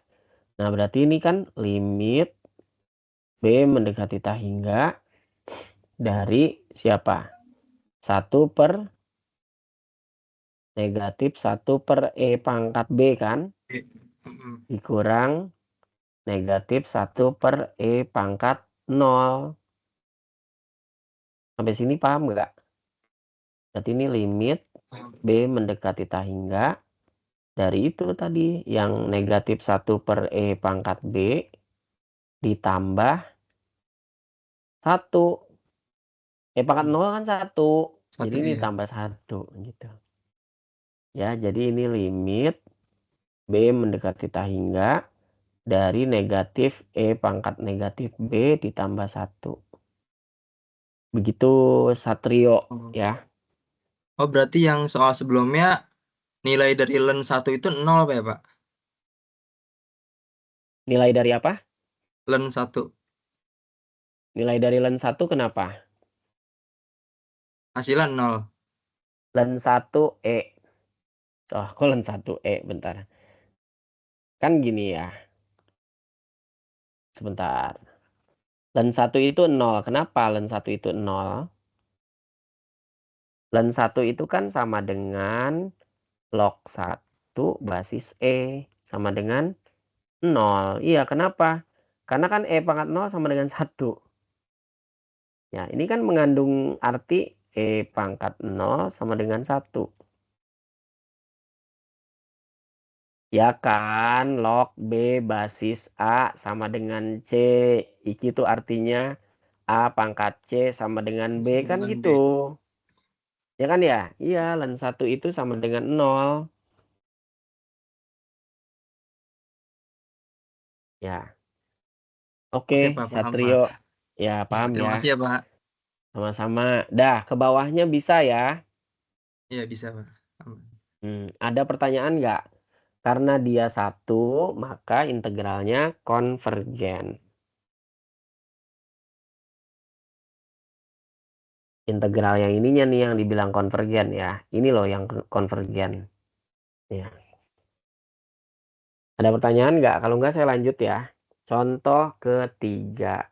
Nah, berarti ini kan limit B mendekati tahingga dari siapa? 1 per negatif 1 per E pangkat B kan? Dikurang negatif 1 per E pangkat 0. Sampai sini paham nggak? Berarti ini limit B mendekati tahingga dari itu tadi yang negatif 1 per E pangkat B ditambah 1. E pangkat 0 kan 1. Jadi ini iya. tambah 1 gitu. Ya, jadi ini limit B mendekati tahingga dari negatif E pangkat negatif B ditambah 1. Begitu Satrio ya. Oh, berarti yang soal sebelumnya nilai dari len 1 itu 0 apa ya, Pak? Nilai dari apa? Len 1. Nilai dari len 1 kenapa? Hasilnya 0. Len 1 E. Oh, kok len 1 E? Bentar. Kan gini ya. Sebentar. Len 1 itu 0. Kenapa len 1 itu 0? Len 1 itu kan sama dengan log 1 basis E. Sama dengan 0. Iya, kenapa? Karena kan E pangkat 0 sama dengan 1. Ya, ini kan mengandung arti E pangkat 0 sama dengan 1. Ya kan, log B basis A sama dengan C. Itu artinya A pangkat C sama dengan B kan gitu. Ya kan ya? Iya, len 1 itu sama dengan 0. Ya. Oke, Oke, Pak, paham, Pak. Satrio. Ya, Ya, paham terima ya. kasih ya, Pak. Sama-sama. Dah, ke bawahnya bisa ya. Iya, bisa, Pak. Ada pertanyaan nggak? Karena dia 1, maka integralnya konvergen. Integral yang ininya nih yang dibilang konvergen ya. Ini loh yang konvergen. Ya. Ada pertanyaan nggak? Kalau nggak saya lanjut ya. Contoh ketiga.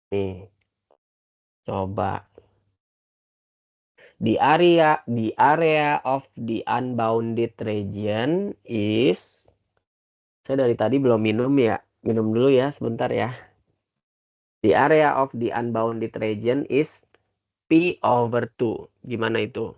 Nih. Coba. The area of the unbounded region is. Saya dari tadi belum minum ya. Minum dulu ya sebentar ya. The area of the unbounded region is P over 2. Gimana itu?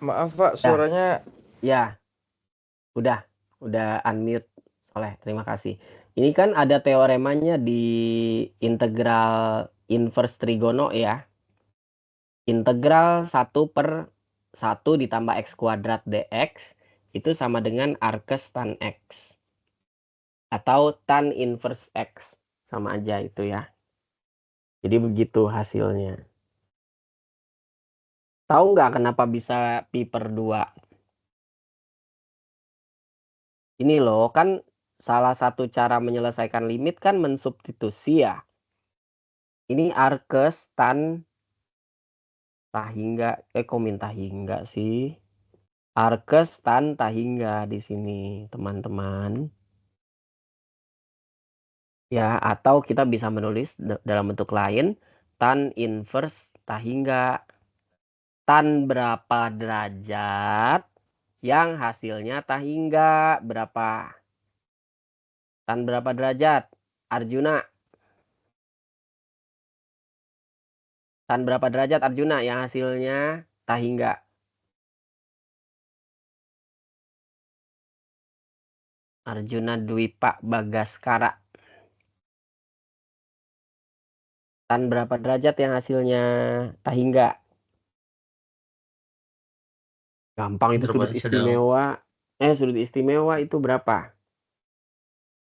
Maaf Pak, Ya. suaranya Ya. Udah unmute Soleh. Terima kasih. Ini kan ada teoremanya di integral inverse trigono ya. Integral 1 per 1 ditambah X kuadrat dx itu sama dengan arcus tan X. Atau tan inverse X. Sama aja itu ya. Jadi begitu hasilnya. Tahu nggak kenapa bisa pi per 2? Ini loh, kan salah satu cara menyelesaikan limit kan mensubstitusi ya. Ini arcus tan tahingga. Kok minta hingga sih? Arcus tan tahingga di sini, teman-teman. Ya, atau kita bisa menulis dalam bentuk lain, tan inverse tahingga. Tan berapa derajat yang hasilnya tahingga berapa? Tan berapa derajat? Arjuna. Tan berapa derajat Arjuna yang hasilnya tahingga? Arjuna Dwipa Bagaskara. Tan berapa derajat yang hasilnya tahingga? Gampang itu sudut Intervalnya sedang istimewa. Sudut istimewa itu berapa?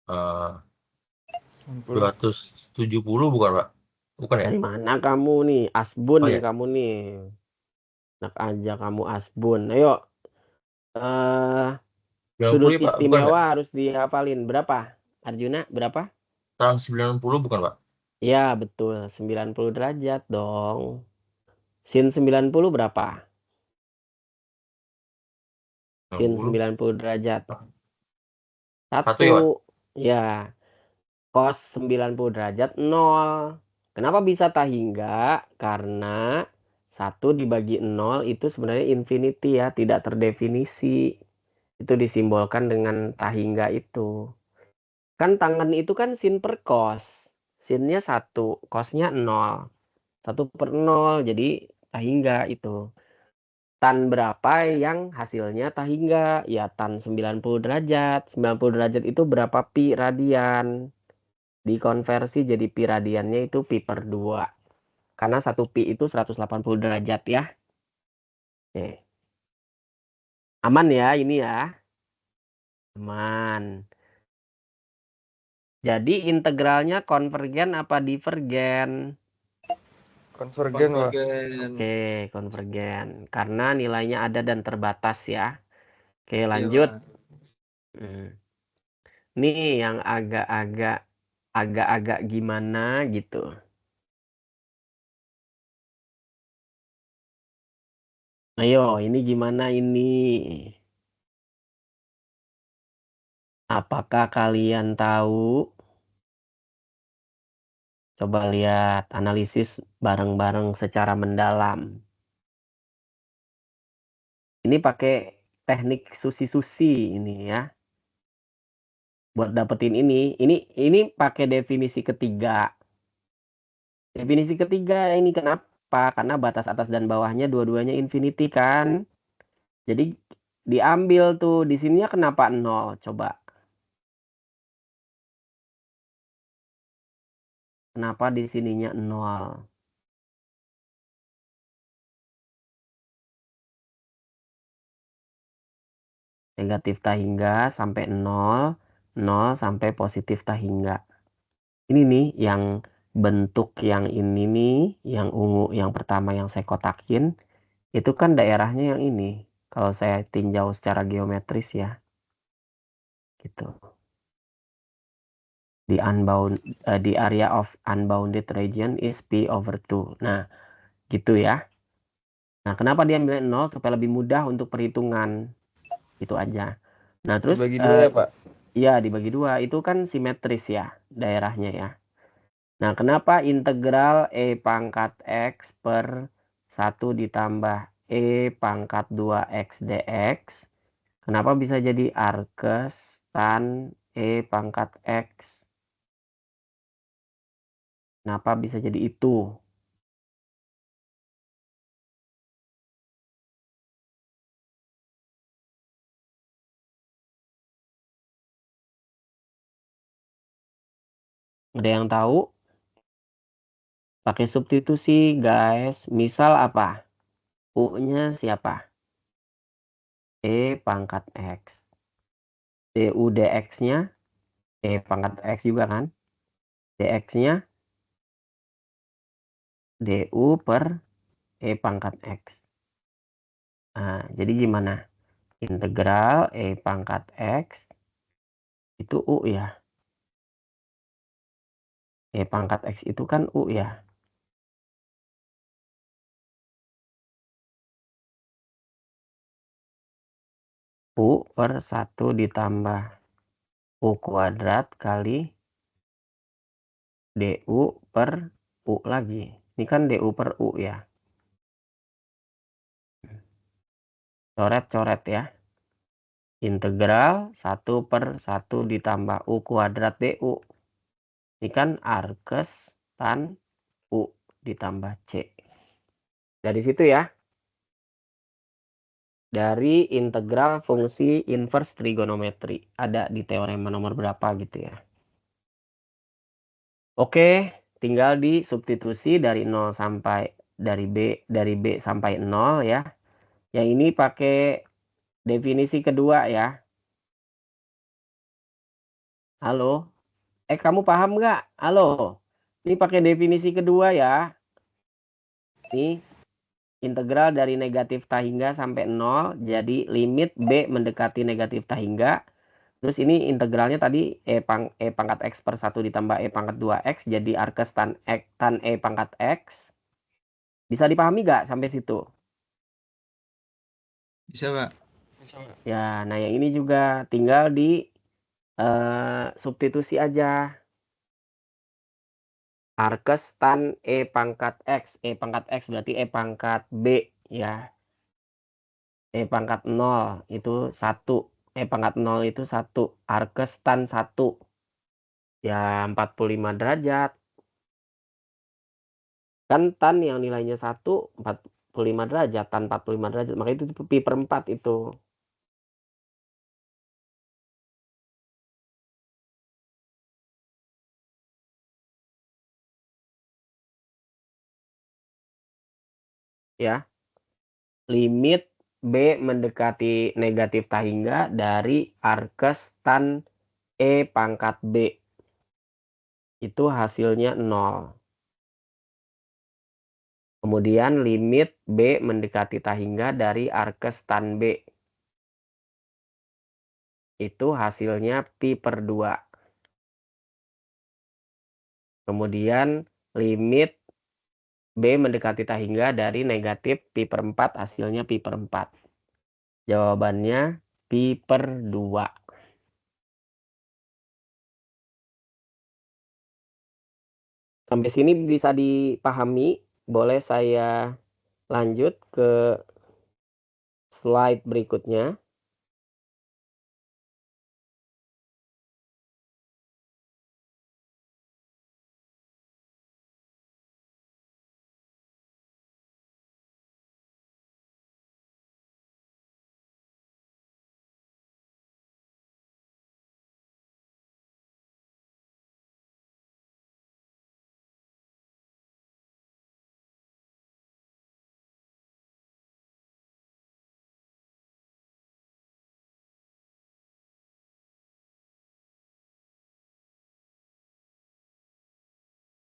90. 270 bukan, Pak? Bukan ya? Dari mana kamu nih? Asbun Oh ya, kamu nih. Enak aja kamu asbun. Ayo, eh 90 sudut ya, Pak? Bukan nggak? istimewa harus dihafalin. Berapa? Arjuna, berapa? Tan 90 bukan, Pak? Ya, betul. 90 derajat dong. Sin 90 berapa? Sin 90. 90 derajat. Satu ya, Pak? 1. Ya. Cos 90 derajat 0. Kenapa bisa tahingga? Karena 1 dibagi 0 itu sebenarnya infinity ya, tidak terdefinisi. Itu disimbolkan dengan tahingga itu. Kan tangan itu kan sin per cos. Sinnya 1, cosnya 0. 1/0, jadi tahingga itu. Tan berapa yang hasilnya tahingga? Ya tan 90 derajat. 90 derajat itu berapa pi radian? Dikonversi jadi pi radiannya itu pi per 2. Karena 1 pi itu 180 derajat ya. Oke. Aman ya ini ya. Aman. Jadi integralnya konvergen apa divergen? Konvergen, Pak. Konvergen. Oke, konvergen. Karena nilainya ada dan terbatas ya. Oke, Iya, lanjut. Pak. Nih yang agak-agak gimana gitu. Ayo, ini gimana ini? Apakah kalian tahu? Coba lihat analisis bareng-bareng secara mendalam. Ini pakai teknik susi-susi ini ya. Buat dapetin ini pakai definisi ketiga. Definisi ketiga ini kenapa? Karena batas atas dan bawahnya dua-duanya infinity kan. Jadi diambil tuh di sininya kenapa 0? Coba. Kenapa di sininya 0? Negatif tahingga sampai 0, 0 sampai positif tahingga. Ini nih yang bentuk yang ini nih, yang ungu yang pertama yang saya kotakin, itu kan daerahnya yang ini. Kalau saya tinjau secara geometris ya. Gitu. The area of unbounded region is P/2. Nah, gitu ya. Nah, kenapa dia ambil 0? Supaya lebih mudah untuk perhitungan. Itu aja. Nah, terus Dibagi 2 ya, Pak? iya, dibagi 2. Itu kan simetris ya daerahnya ya. Nah, kenapa integral E pangkat X per 1 ditambah E pangkat 2X dx? Kenapa bisa jadi arcus tan E pangkat X? Kenapa bisa jadi itu? Ada yang tahu? Pakai substitusi, guys. Misal apa? U-nya siapa? E pangkat X. Du dx-nya E pangkat X juga kan? Dx-nya du per E pangkat X. Nah, jadi gimana? Integral E pangkat X itu U ya. E pangkat X itu kan U ya. U per 1 ditambah U kuadrat kali du per U lagi. Ini kan du per U ya. Coret-coret ya. Integral 1 per 1 ditambah U kuadrat du. Ini kan arcus tan U ditambah C. Dari situ ya. Dari integral fungsi inverse trigonometri. Ada di teorema nomor berapa gitu ya. Oke, tinggal di substitusi dari 0 sampai dari B sampai 0 ya. Yang ini pakai definisi kedua ya. Halo? Kamu paham nggak? Halo? Ini pakai definisi kedua ya. Ini integral dari negatif tak hingga sampai 0. Jadi limit B mendekati negatif tak hingga. Terus ini integralnya tadi E pangkat X per 1 ditambah E pangkat 2X. Jadi arkes tan E pangkat X. Bisa dipahami nggak sampai situ? Bisa, Pak. Ya, nah yang ini juga tinggal di substitusi aja. Arkes tan E pangkat X. E pangkat X berarti E pangkat B ya. E pangkat 0 itu 1. E pangkat 0 itu 1. Arkes tan 1. Ya 45 derajat. Kan tan yang nilainya 1, 45 derajat. Tan 45 derajat. Maka itu pi per 4 itu. Ya. Limit B mendekati negatif tak hingga dari arkes tan E pangkat B. Itu hasilnya 0. Kemudian limit B mendekati tak hingga dari arkes tan B. Itu hasilnya pi per 2. Kemudian limit B mendekati tak hingga dari negatif pi per 4 hasilnya pi per 4. Jawabannya pi per 2. Sampai sini bisa dipahami. Boleh saya lanjut ke slide berikutnya.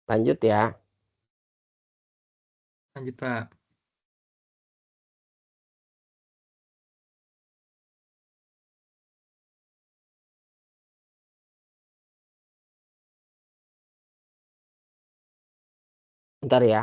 Lanjut ya. Lanjut, Pak. Bentar ya.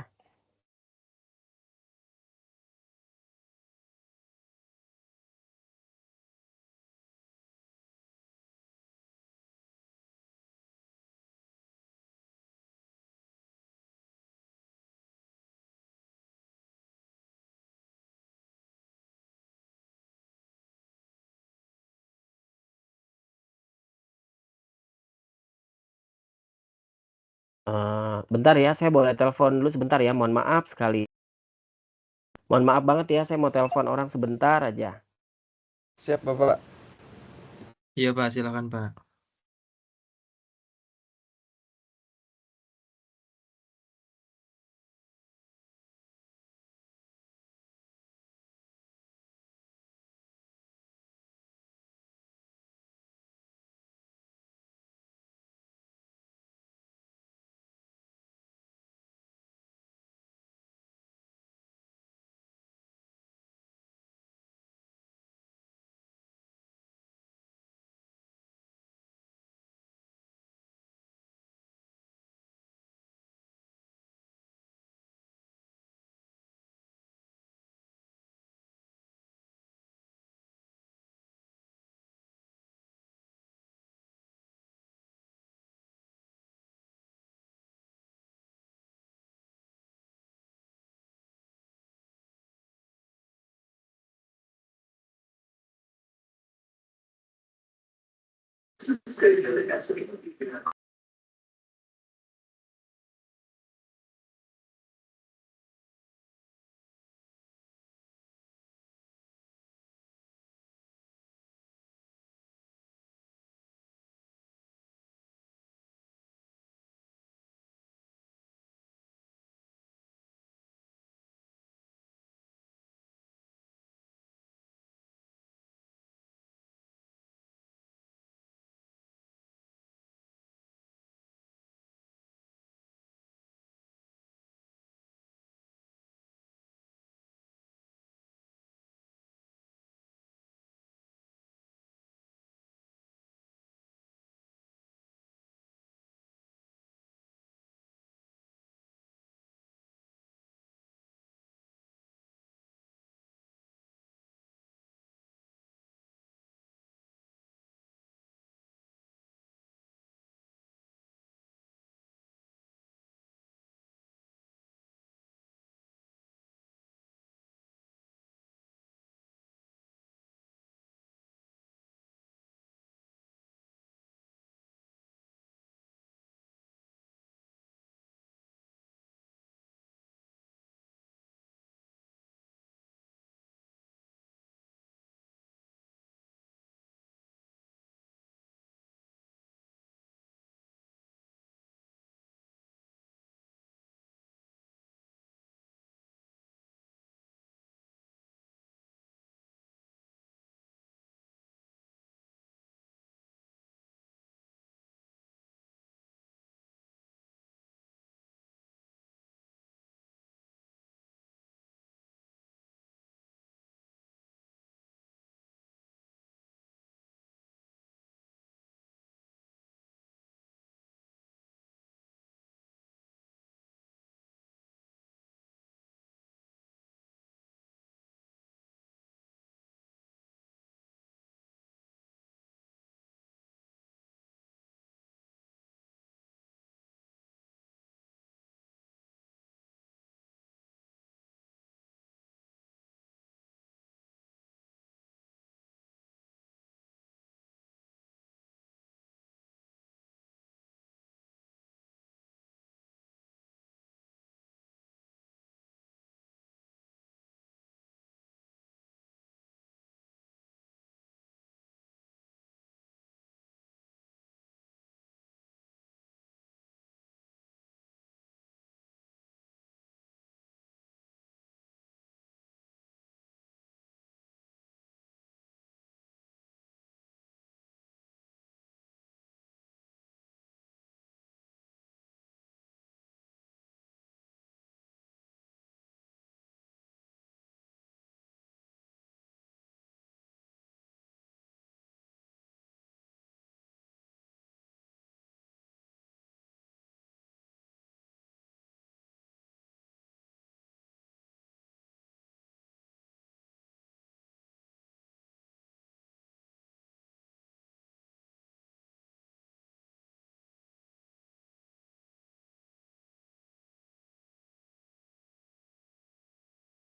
Bentar ya, saya boleh telepon dulu sebentar ya. Mohon maaf sekali. Mohon maaf banget ya, saya mau telepon orang sebentar aja. Siap, Bapak. Iya, Pak. Silakan, Pak.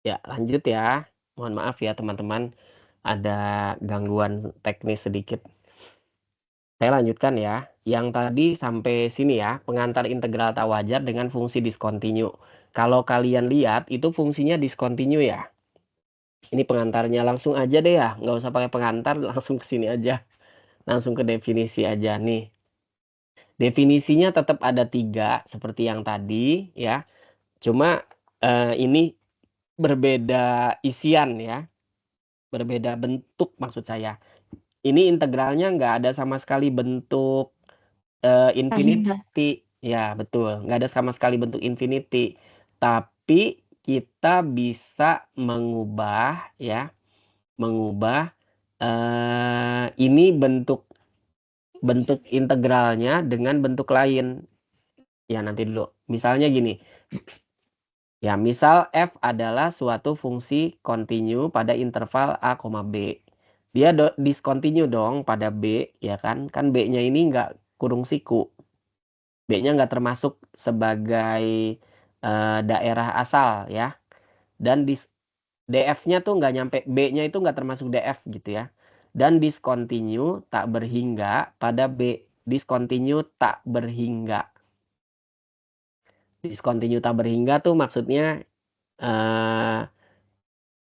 Ya, lanjut ya. Mohon maaf ya teman-teman, ada gangguan teknis sedikit. Saya lanjutkan ya. Yang tadi sampai sini ya, pengantar integral tak wajar dengan fungsi discontinue. Kalau kalian lihat, itu fungsinya discontinue ya. Ini pengantarnya, langsung aja deh ya. Nggak usah pakai pengantar, langsung ke sini aja. Langsung ke definisi aja nih. Definisinya tetap ada 3, seperti yang tadi ya. Cuma ini berbeda isian ya. Berbeda bentuk maksud saya. Ini integralnya nggak ada sama sekali bentuk infinity. Ya, betul. Nggak ada sama sekali bentuk infinity. Tapi kita bisa mengubah ya. Mengubah ini bentuk integralnya dengan bentuk lain. Ya, nanti dulu. Misalnya gini. Ya, misal f adalah suatu fungsi kontinu pada interval a, b. Dia discontinue dong pada b, ya kan? Kan b-nya ini nggak kurung siku. B-nya nggak termasuk sebagai daerah asal, ya. Dan df-nya tuh nggak nyampe, b-nya itu nggak termasuk df gitu ya. Dan discontinue tak berhingga pada b. Discontinue tak berhingga. Discontinue tak berhingga tuh maksudnya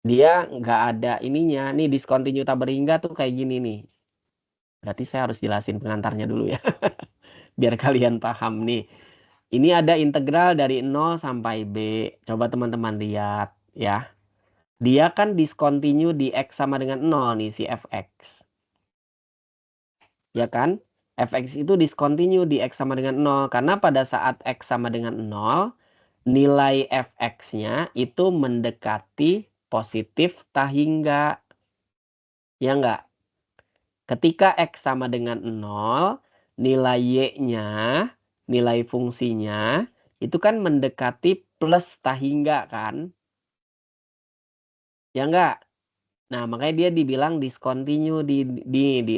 dia nggak ada ininya. Nih discontinue tak berhingga tuh kayak gini nih. Berarti saya harus jelasin pengantarnya dulu ya. Biar kalian paham nih. Ini ada integral dari 0 sampai B. Coba teman-teman lihat ya. Dia kan discontinue di X sama dengan 0 nih si fx. Ya kan? Fx itu discontinue di X sama dengan 0. Karena pada saat X sama dengan 0, nilai fx-nya itu mendekati positif tak hingga. Ya enggak? Ketika X sama dengan 0, nilai Y-nya, nilai fungsinya, itu kan mendekati plus tak hingga kan? Ya enggak? Nah, makanya dia dibilang discontinue di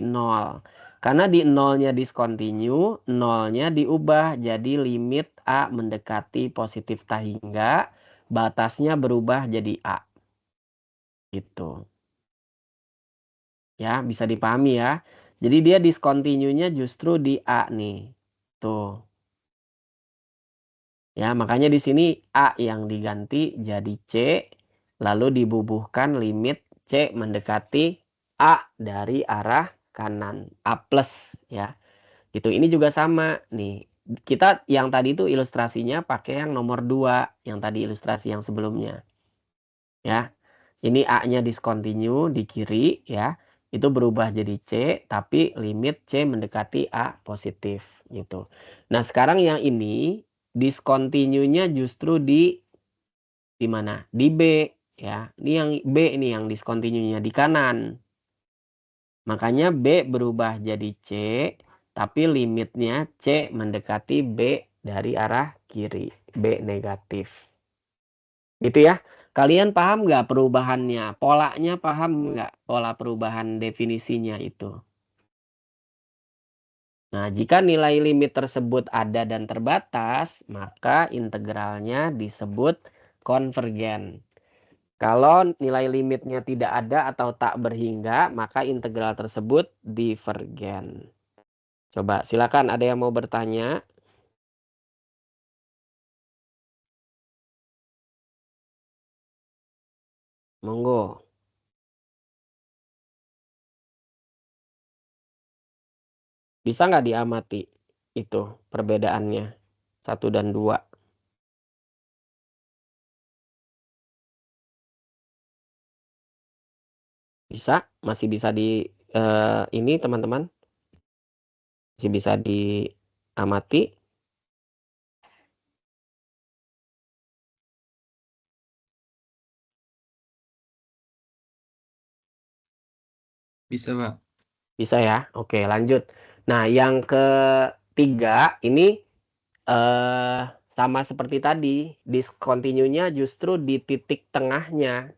0. Karena di 0-nya discontinue, 0-nya diubah jadi limit A mendekati positif tak hingga, batasnya berubah jadi A. Gitu. Ya, bisa dipahami ya. Jadi dia discontinue-nya justru di A nih. Tuh. Ya, makanya di sini A yang diganti jadi C, lalu dibubuhkan limit C mendekati A dari arah kanan, A plus ya. Gitu. Ini juga sama nih. Kita yang tadi itu ilustrasinya pakai yang nomor 2, yang tadi ilustrasi yang sebelumnya. Ya. Ini A-nya discontinue di kiri ya. Itu berubah jadi C, tapi limit C mendekati A positif gitu. Nah, sekarang yang ini discontinue-nya justru di mana? Di B ya. Ini yang B ini yang discontinue-nya di kanan. Makanya B berubah jadi C, tapi limitnya C mendekati B dari arah kiri, B negatif. Gitu ya. Kalian paham nggak perubahannya? Polanya paham nggak? Pola perubahan definisinya itu. Nah, jika nilai limit tersebut ada dan terbatas, maka integralnya disebut konvergen. Kalau nilai limitnya tidak ada atau tak berhingga, maka integral tersebut divergen. Coba silakan ada yang mau bertanya? Monggo. Bisa nggak diamati itu perbedaannya 1 dan 2? Bisa? Masih bisa di ini teman-teman? Masih bisa diamati? Bisa, Pak. Bisa ya? Oke, lanjut. Nah, yang ketiga ini sama seperti tadi, discontinue-nya justru di titik tengahnya.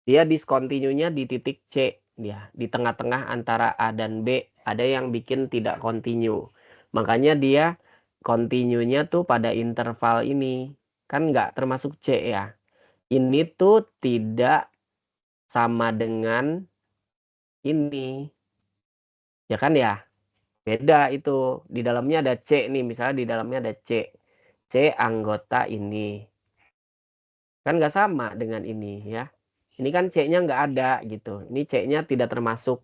Dia discontinue-nya di titik C, dia di tengah-tengah antara A dan B. Ada yang bikin tidak continue. Makanya dia continue-nya tuh pada interval ini. Kan nggak termasuk C ya. ini tuh tidak sama dengan ini. Ya kan ya? Beda itu. Di dalamnya ada C nih, misalnya di dalamnya ada C. C anggota ini. Kan nggak sama dengan ini ya. Ini kan C-nya nggak ada gitu. Ini C-nya tidak termasuk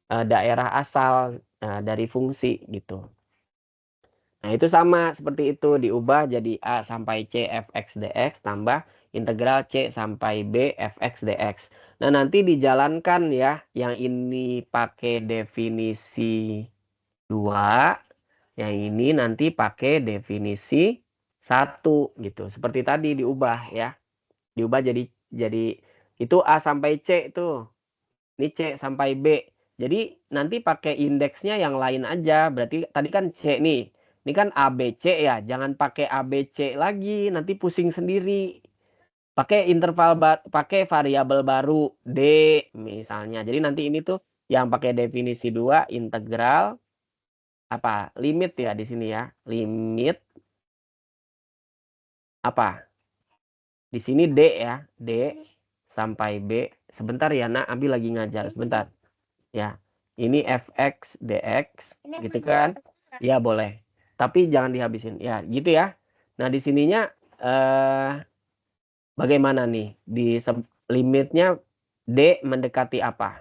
daerah asal dari fungsi gitu. Nah, itu sama seperti itu, diubah jadi A sampai C fx dx tambah integral C sampai B fx dx. Nah, nanti dijalankan ya, yang ini pakai definisi 2, yang ini nanti pakai definisi 1 gitu. Seperti tadi diubah ya. Diubah jadi itu A sampai C tuh. Ini C sampai B. Jadi nanti pakai indeksnya yang lain aja. Berarti tadi kan C nih. Ini kan ABC ya. Jangan pakai ABC lagi. Nanti pusing sendiri. Pakai interval pakai variabel baru D misalnya. Jadi nanti ini tuh yang pakai definisi 2 integral apa? Limit ya di sini ya. Limit apa? Di sini D ya. D sampai B. Sebentar ya, Nak. Abi lagi ngajar. Sebentar. Ya, ini fx dx gitu kan? Ya boleh. Tapi jangan dihabisin. Ya, gitu ya. Nah, di sininya bagaimana nih? Di limitnya D mendekati apa?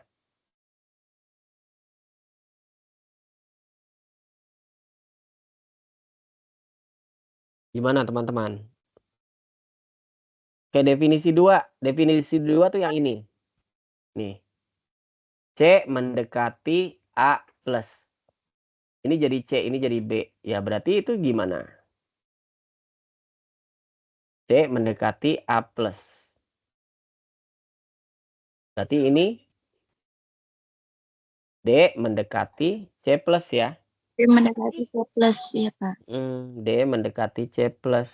Gimana teman-teman? Oke, definisi 2. Definisi 2 tuh yang ini. Nih. C mendekati A plus. Ini jadi C, ini jadi B. Ya, berarti itu gimana? C mendekati A plus. Berarti ini D mendekati C plus ya. D mendekati C plus ya Pak. D mendekati C plus.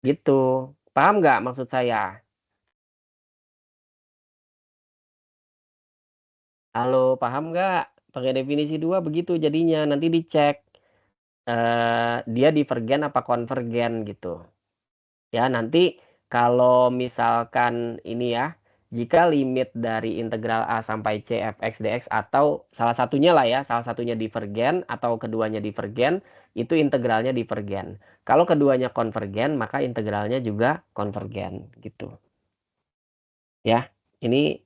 Gitu. Paham nggak maksud saya? Halo, paham nggak? Pakai definisi 2 begitu jadinya. Nanti dicek. Dia divergen apa konvergen gitu. Ya, nanti kalau misalkan ini ya, jika limit dari integral A sampai C fx dx atau salah satunya lah ya, salah satunya divergen atau keduanya divergen, itu integralnya divergen. Kalau keduanya konvergen, maka integralnya juga konvergen gitu. Ya, ini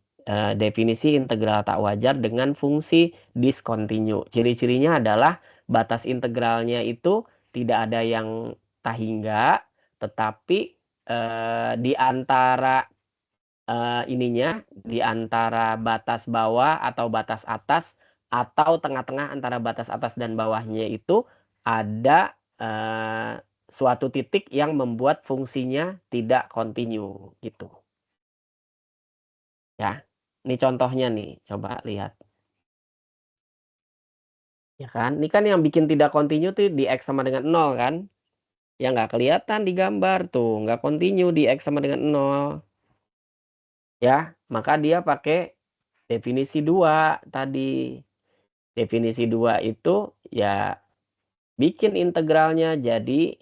definisi integral tak wajar dengan fungsi diskontinu. Ciri-cirinya adalah batas integralnya itu tidak ada yang tak hingga, tetapi di antara ininya, di antara batas bawah atau batas atas atau tengah-tengah antara batas atas dan bawahnya itu ada suatu titik yang membuat fungsinya tidak kontinu gitu. Ya, ini contohnya nih, coba lihat. Ya kan, ini kan yang bikin tidak kontinu tuh di X sama dengan 0 kan. Ya nggak kelihatan di gambar tuh, nggak kontinu di X sama dengan 0. Ya, maka dia pakai definisi 2 tadi. Definisi 2 itu ya bikin integralnya jadi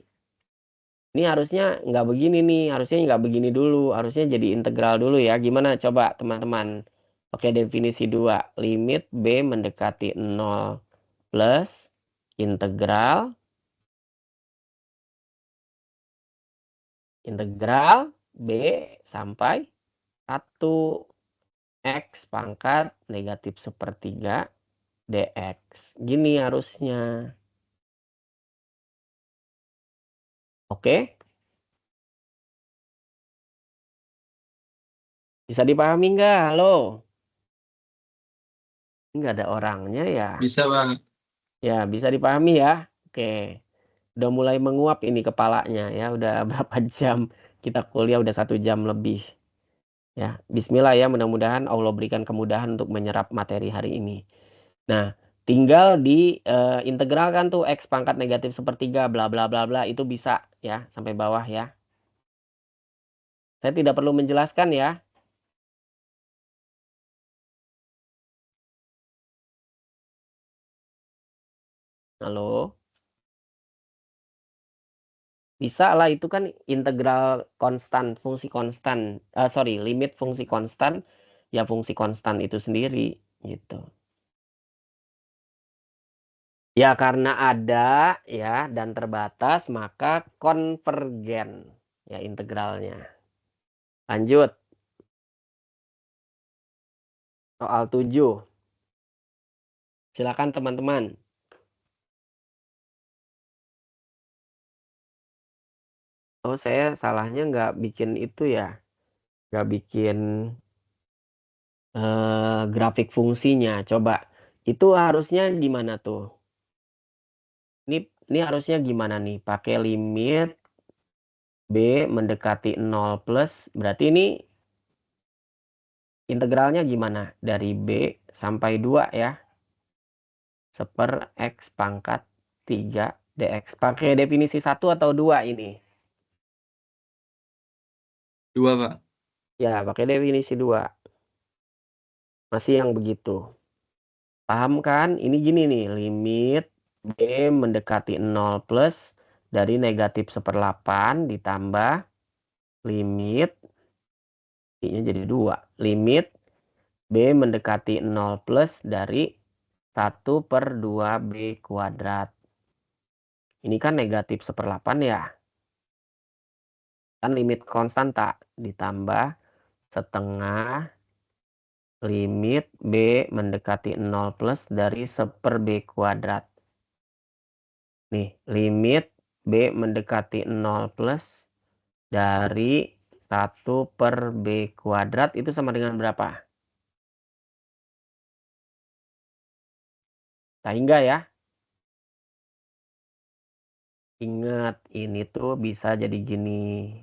ini harusnya nggak begini nih, harusnya nggak begini dulu, harusnya jadi integral dulu ya. Gimana coba teman-teman? Oke, definisi 2, limit B mendekati 0 plus integral B sampai 1 X pangkat negatif sepertiga dx. Gini harusnya. Oke? Bisa dipahami nggak? Halo? Nggak ada orangnya ya? Bisa, Bang. Ya, bisa dipahami ya? Oke. Udah mulai menguap ini kepalanya ya. Udah berapa jam kita kuliah? Udah 1 jam lebih. Ya, bismillah ya. Mudah-mudahan Allah berikan kemudahan untuk menyerap materi hari ini. Nah, tinggal di integralkan tuh X pangkat negatif sepertiga bla bla bla bla. Itu bisa ya sampai bawah ya. Saya tidak perlu menjelaskan ya. Halo? Bisa lah, itu kan integral konstan, fungsi konstan. Limit fungsi konstan, ya fungsi konstan itu sendiri gitu. Ya karena ada ya dan terbatas maka konvergen ya integralnya. Lanjut. Soal 7. Silakan teman-teman. Oh, saya salahnya nggak bikin itu ya. Nggak bikin grafik fungsinya. Coba. Itu harusnya gimana tuh? Ini harusnya gimana nih? Pakai limit B mendekati 0 plus. Berarti ini integralnya gimana? Dari B sampai 2 ya. Seper X pangkat 3 dx. Pakai definisi 1 atau 2 ini? 2, Pak. Ya, pakai definisi 2. Masih yang begitu. Paham kan? Ini gini nih, limit B mendekati 0 plus dari negatif 1/8 ditambah limit, I-nya jadi 2. Limit B mendekati 0 plus dari 1/2B kuadrat. Ini kan negatif 1/8 ya. Kan limit konstan tak ditambah setengah limit B mendekati 0 plus dari 1/B kuadrat. Nih, limit B mendekati 0 plus dari 1/B kuadrat itu sama dengan berapa? Sehingga ya. Ingat, ini tuh bisa jadi gini.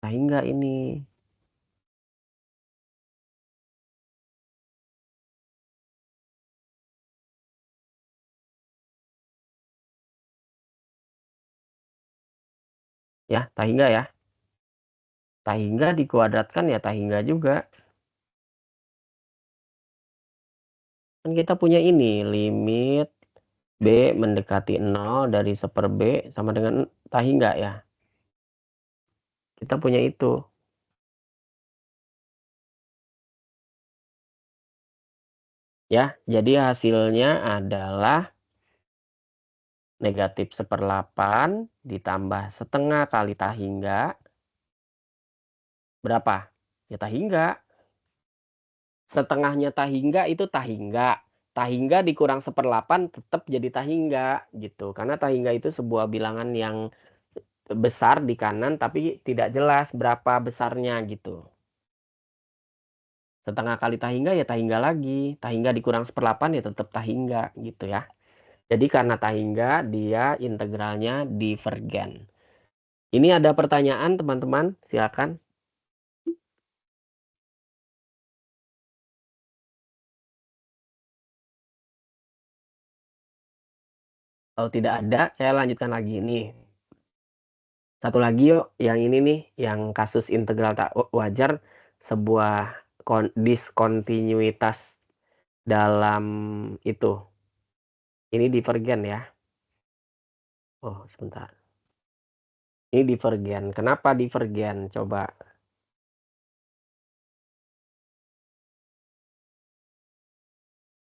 Sehingga ini. Ya, sehingga ya. Sehingga dikuadratkan ya sehingga juga. Kan kita punya ini, limit B mendekati 0 dari 1/B sama dengan sehingga ya. Kita punya itu. Ya, jadi hasilnya adalah negatif 1/8 ditambah setengah kali sehingga. Berapa? Ya sehingga. Setengahnya sehingga itu sehingga. Sehingga dikurang 1/8 tetap jadi sehingga gitu. Karena sehingga itu sebuah bilangan yang besar di kanan tapi tidak jelas berapa besarnya gitu. Setengah kali sehingga ya sehingga lagi. Sehingga dikurang 1/8 ya tetap sehingga gitu ya. Jadi karena sehingga dia integralnya divergen. Ini ada pertanyaan teman-teman, silakan. Kalau tidak ada, saya lanjutkan lagi nih. Satu lagi yuk, yang ini nih, yang kasus integral tak wajar, sebuah diskontinuitas dalam itu. Ini divergen ya. Oh, sebentar. Ini divergen. Kenapa divergen? Coba.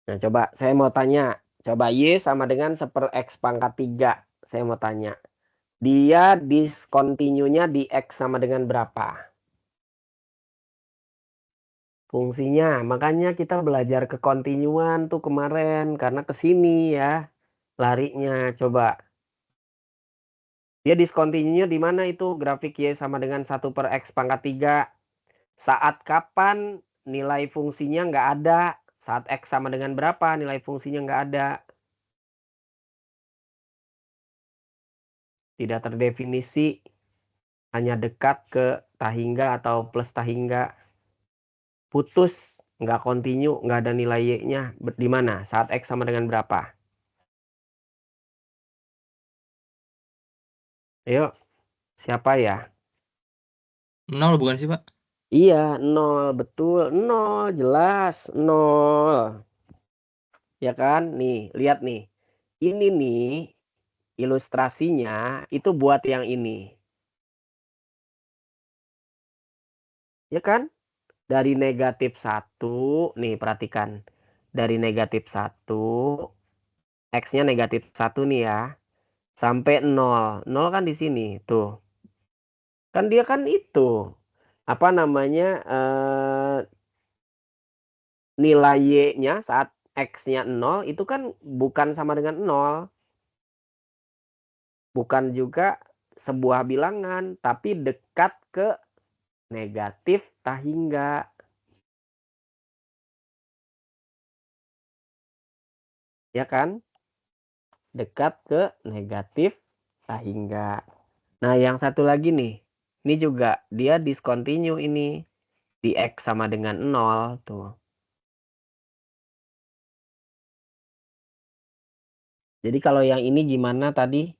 Nah, coba saya mau tanya. Coba Y sama dengan 1/X pangkat 3. Saya mau tanya. Dia diskontinunya di X sama dengan berapa? Fungsinya. Makanya kita belajar kekontinuan tuh kemarin. Karena ke sini ya. Larinya. Coba. Dia diskontinunya di mana itu? Grafik Y sama dengan 1/X pangkat 3. Saat kapan nilai fungsinya nggak ada? Saat X sama dengan berapa nilai fungsinya nggak ada? Tidak terdefinisi. Hanya dekat ke sehingga atau plus sehingga. Putus. Nggak kontinu. Nggak ada nilai Y-nya. Di mana? Saat X sama dengan berapa? Ayo. Siapa ya? 0 bukan sih, Pak? Iya, 0, betul. 0, jelas. 0. Ya kan? Nih, lihat nih. Ini nih, ilustrasinya itu buat yang ini. Ya kan? Dari negatif 1, nih perhatikan. Dari negatif 1, X-nya negatif 1 nih ya. Sampai 0. 0 kan di sini, tuh. Kan dia kan itu. Apa namanya? Nilai Y-nya saat X-nya 0 itu kan bukan sama dengan 0. Bukan juga sebuah bilangan, tapi dekat ke negatif tahingga. Ya kan? Dekat ke negatif tahingga. Nah, yang satu lagi nih. Ini juga dia discontinue ini. Di X sama dengan 0 tuh. Jadi kalau yang ini gimana tadi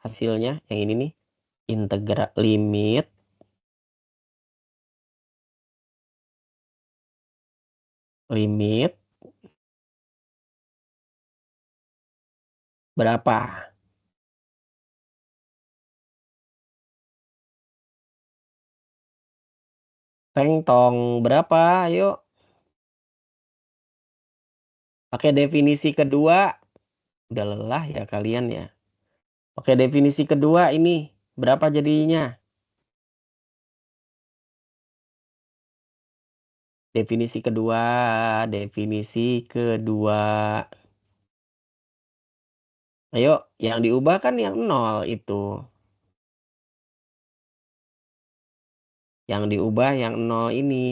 hasilnya? Yang ini nih. Integral limit berapa? Peng tong berapa? Ayo. Pakai definisi kedua. Udah lelah ya kalian ya. Pakai definisi kedua ini. Berapa jadinya? Definisi kedua. Ayo, yang diubah kan yang 0 itu. Yang diubah yang 0 ini.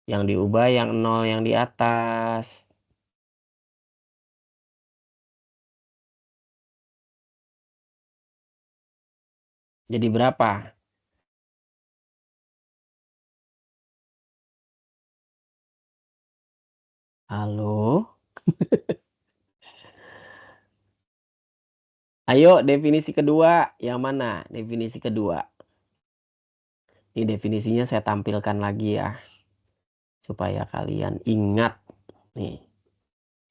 Yang diubah yang 0 yang di atas. Jadi berapa? Halo? Ayo, definisi kedua. Yang mana? Definisi kedua. Ini definisinya saya tampilkan lagi ya. Supaya kalian ingat. Nih.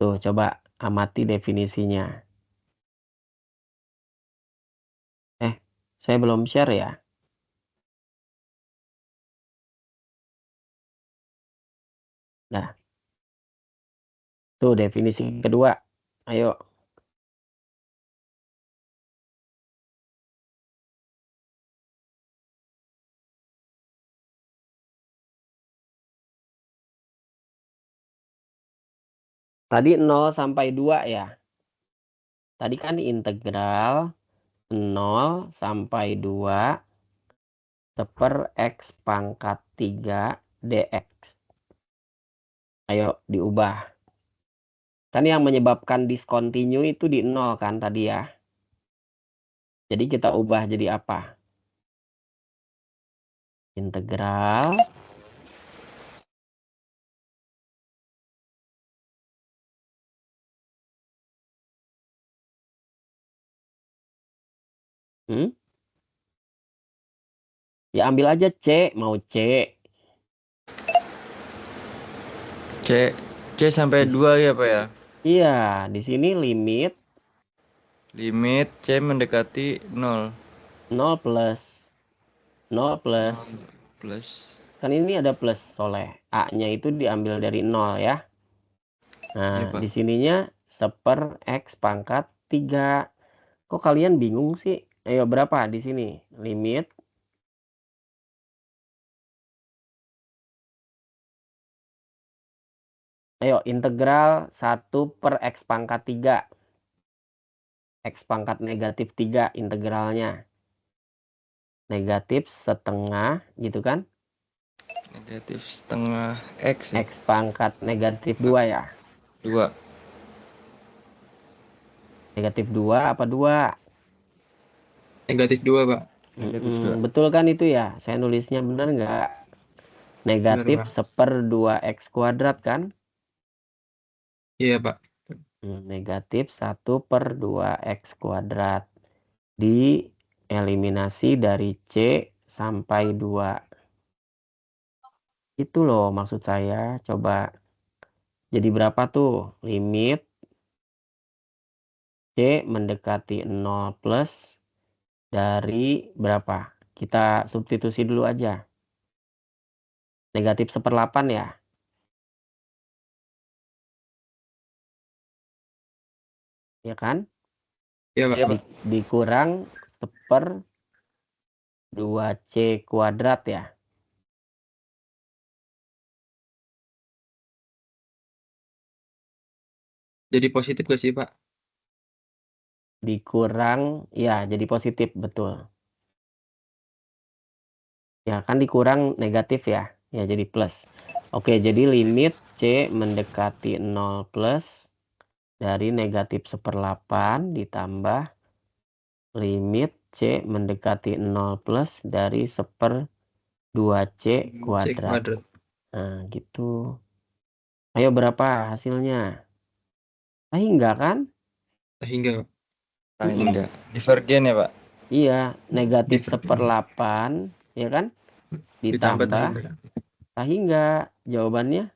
Tuh, coba amati definisinya. Saya belum share ya. Nah. Tuh, definisi kedua. Ayo. Tadi 0 sampai 2 ya. Tadi kan integral 0 sampai 2 per X pangkat 3 dx. Ayo diubah. Kan yang menyebabkan discontinue itu di 0 kan tadi ya. Jadi kita ubah jadi apa? Integral Ya ambil aja C, mau C. C sampai 2 ya Pak ya? Iya, di sini limit C mendekati 0. 0 plus. Kan ini ada plus soalnya. A-nya itu diambil dari 0 ya. Nah, Iya, Pak. di sininya 1 X pangkat 3. Kok kalian bingung sih? Ayo berapa di sini? Limit Ayo integral 1 per X pangkat 3. X pangkat negatif 3 integralnya. Negatif setengah gitu kan? Negatif setengah X ya? X pangkat negatif 2 ya? 2. Negatif 2 apa 2? Negatif 2, Pak. Negatif 2. Betul kan itu ya? Saya nulisnya benar nggak? Negatif Benar, Pak. 1/2 X kuadrat kan? Iya, Pak. Negatif 1/2 X kuadrat. Dieliminasi dari C sampai 2. Itu loh maksud saya. Coba. Jadi berapa tuh? Limit C mendekati 0 plus dari berapa? Kita substitusi dulu aja. Negatif 1/8 ya. Ya kan? Iya, Pak. Dikurang 1/2C kuadrat ya. Jadi positif gak sih, Pak? Dikurang, ya jadi positif, betul. Ya kan dikurang negatif ya. Ya jadi plus. Oke, jadi limit C mendekati 0 plus dari negatif 1/8 ditambah limit C mendekati 0 plus dari 1/2C C kuadrat. kuadrat. Nah, gitu. Ayo berapa hasilnya? Hingga kan? Hingga. Hingga. Divergen ya, Pak? Iya, negatif Divergen. 1/8, ya kan? Ditambah Ditambah tahingga. Jawabannya?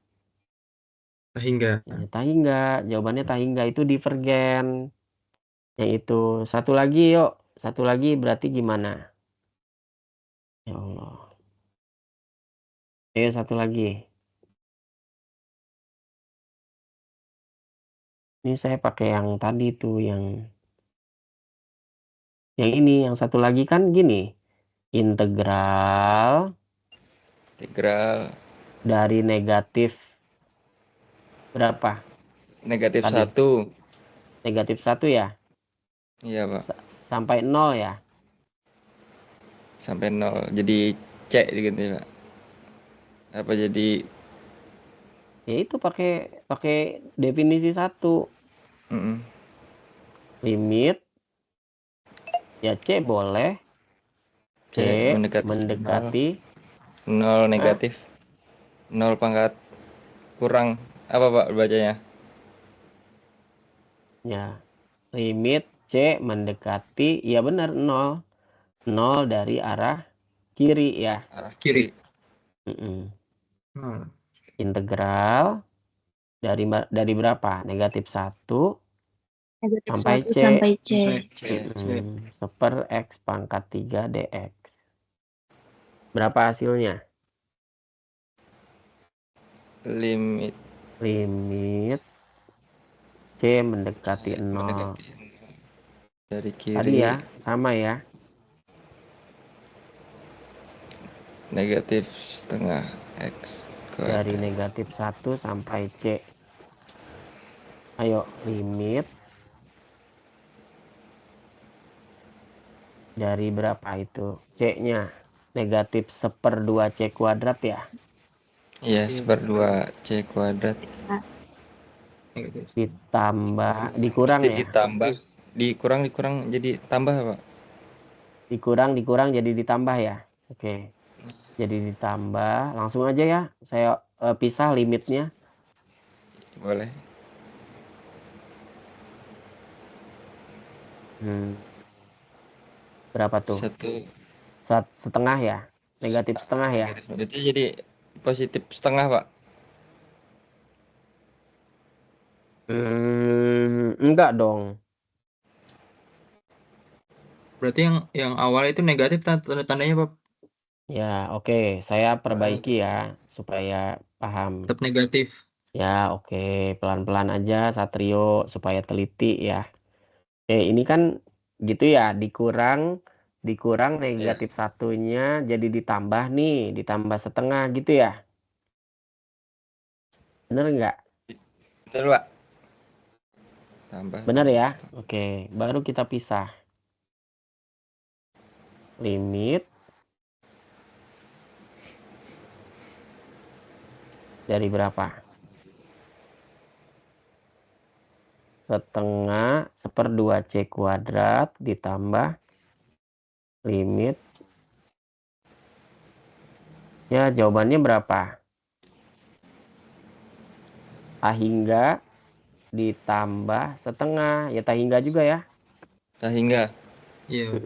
tahingga. Ya, tahingga. Jawabannya tahingga, itu divergen. Yang itu. Satu lagi yuk. Satu lagi berarti gimana? Ya Allah. Ayo satu lagi. Ini saya pakai yang tadi tuh, yang ini, yang satu lagi kan gini. Integral dari negatif berapa? Negatif Tadi. 1. Negatif 1 ya? Iya, Pak. Sampai 0 ya? Sampai 0. Jadi C gitu ya, Pak. Apa jadi Ya itu pakai definisi 1. Limit ya C boleh. C mendekati 0 negatif. 0 pangkat kurang apa, Pak, bacanya? Ya, limit C mendekati, ya benar, 0. 0 dari arah kiri ya. Arah kiri. Integral dari berapa? Negatif 1 Negatif sampai 1 C. sampai C. 1/x pangkat 3 dx. Berapa hasilnya? Limit C mendekati 0. Dari kiri. Tadi ya, sama ya. Negatif setengah x kuadrat. Dari negatif 1 sampai C. Ayo, limit dari berapa itu? C-nya negatif 1/2C kuadrat ya? Iya, 1/2 C kuadrat. Ditambah, dikurang ya? Dikurang jadi tambah, Pak. Dikurang jadi ditambah ya? Oke. Jadi ditambah, langsung aja ya. Saya pisah limitnya. Boleh. Berapa tuh? 1/2 ya? Negatif setengah ya? Itu jadi positif setengah, Pak. Enggak dong. Berarti yang awal itu negatif tandanya, Pak? Ya, oke. Saya perbaiki ya supaya paham. Tetap negatif. Ya, oke. Pelan-pelan aja Satrio supaya teliti ya. Ini kan gitu ya, dikurang negatif 1-nya jadi ditambah nih, ditambah setengah gitu ya. Bener nggak? Betul, Pak. Bener ya? Oke, baru kita pisah. Limit dari berapa? Setengah 1/2C kuadrat ditambah limit. Ya, jawabannya berapa? Tahingga ditambah setengah. Ya tahingga juga ya. Tahingga. Iya.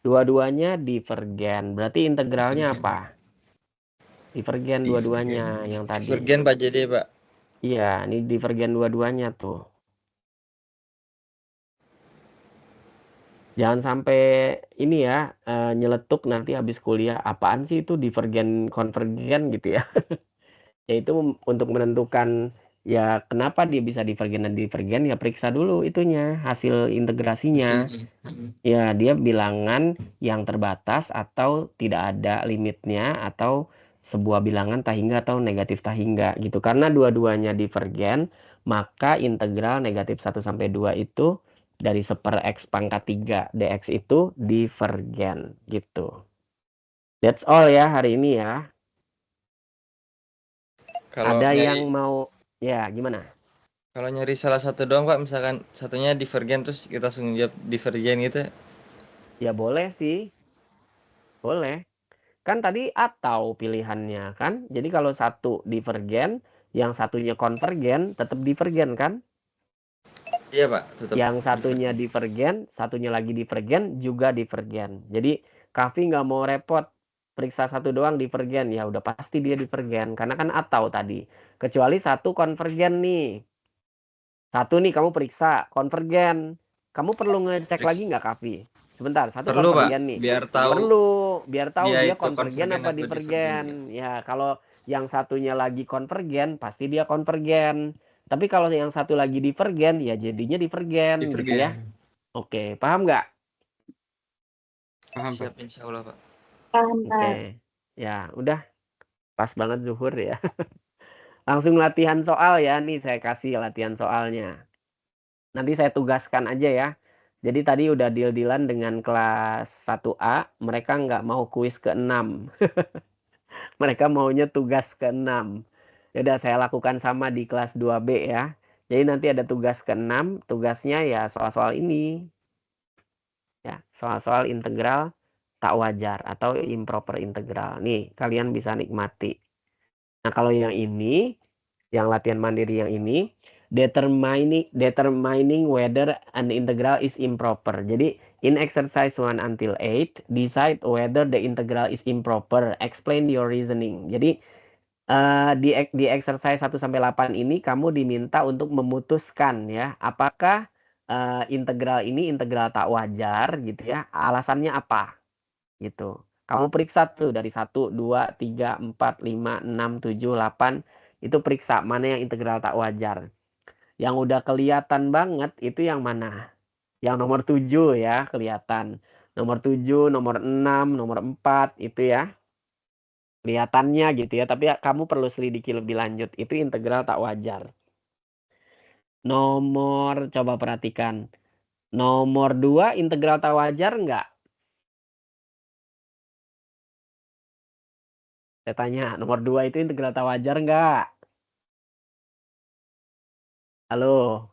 Dua-duanya divergen. Berarti integralnya apa? Divergen dua-duanya yang tadi. Divergen Pak jadi Pak. Iya, ini divergen dua-duanya tuh. Jangan sampai ini ya, nyeletuk nanti habis kuliah, apaan sih itu divergen konvergen gitu ya. Yaitu untuk menentukan ya kenapa dia bisa divergen dan divergen, ya periksa dulu itunya, hasil integrasinya. Ya, dia bilangan yang terbatas atau tidak ada limitnya atau sebuah bilangan tahingga atau negatif tahingga gitu. Karena dua-duanya divergen, maka integral negatif 1 sampai 2 itu dari 1/x pangkat 3 dx itu divergen gitu. That's all ya hari ini ya. Kalau Ada nyari, yang mau ya gimana? kalau nyari salah satu doang Pak, misalkan satunya divergen terus kita langsung jawab divergen gitu. Ya boleh sih. Boleh. Kan tadi atau pilihannya kan. Jadi kalau satu divergen, yang satunya konvergen, tetap divergen kan? Iya Pak, tetap Yang satunya divergen. divergen, satunya lagi divergen, juga divergen. Jadi Kavi nggak mau repot periksa satu doang divergen, ya udah pasti dia divergen karena kan atau tadi. Kecuali satu konvergen nih. Satu nih kamu periksa konvergen. Kamu perlu ngecek lagi nggak Kavi? Sebentar, satu Perlu Pak, konvergen nih. biar tahu Biar tahu dia dia itu konvergen konvergen apa apa divergen. divergen. Ya, kalau yang satunya lagi konvergen, pasti dia konvergen. Tapi kalau yang satu lagi divergen, ya jadinya divergen gitu ya. Divergen. Oke, paham nggak? Paham, Pak. Siap insya Allah Pak. Paham, Pak. Oke, ya udah pas banget zuhur ya. Langsung latihan soal ya. Nih saya kasih latihan soalnya. Nanti saya tugaskan aja ya. Jadi tadi udah deal-dealan dengan kelas 1A, mereka nggak mau kuis ke-6. Mereka maunya tugas ke-6. Ya udah saya lakukan sama di kelas 2B ya. Jadi nanti ada tugas ke-6, tugasnya ya soal-soal ini. Ya, soal-soal integral tak wajar atau improper integral. Nih, kalian bisa nikmati. Nah, kalau yang ini, yang latihan mandiri yang ini, determining whether an integral is improper. Jadi, in exercise 1 until 8, decide whether the integral is improper. Explain your reasoning. Jadi, di exercise 1 sampai 8 ini kamu diminta untuk memutuskan ya, apakah integral ini integral tak wajar gitu ya. Alasannya apa? Gitu. Kamu periksa tuh dari 1, 2, 3, 4, 5, 6, 7, 8. Itu periksa mana yang integral tak wajar. Yang udah kelihatan banget itu yang mana? Yang nomor 7 ya, kelihatan. Nomor 7, nomor 6, nomor 4 itu ya. Kelihatannya gitu ya, tapi kamu perlu selidiki lebih lanjut. Itu integral tak wajar. Nomor, coba perhatikan. Nomor 2 integral tak wajar enggak? Saya tanya, nomor 2 itu integral tak wajar enggak? Halo?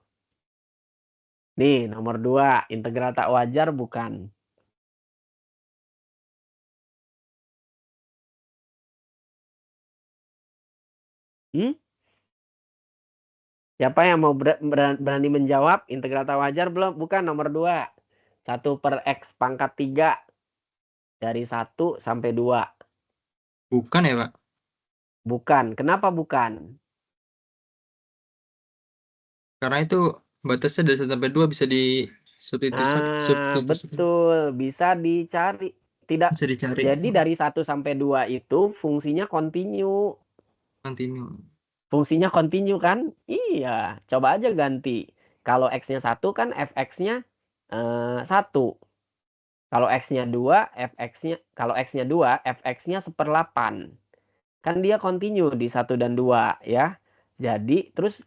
Nih, nomor 2, integral tak wajar bukan? Siapa yang mau berani menjawab? Integral tak wajar belum? Bukan, nomor 2. 1/x pangkat 3. Dari 1 sampai 2. Bukan ya, Pak? Bukan. Kenapa bukan? Karena itu batasnya dari 1 sampai 2 bisa Betul. Bisa dicari. Tidak. bisa dicari. Jadi dari 1 sampai 2 itu fungsinya continue. Continue. Fungsinya continue kan? Iya. Coba aja ganti. Kalau x-nya 1 kan fx-nya 1. Kalau x-nya 2, kalau x-nya 2, fx-nya 1/8. Kan dia continue di 1 dan 2 ya. Jadi terus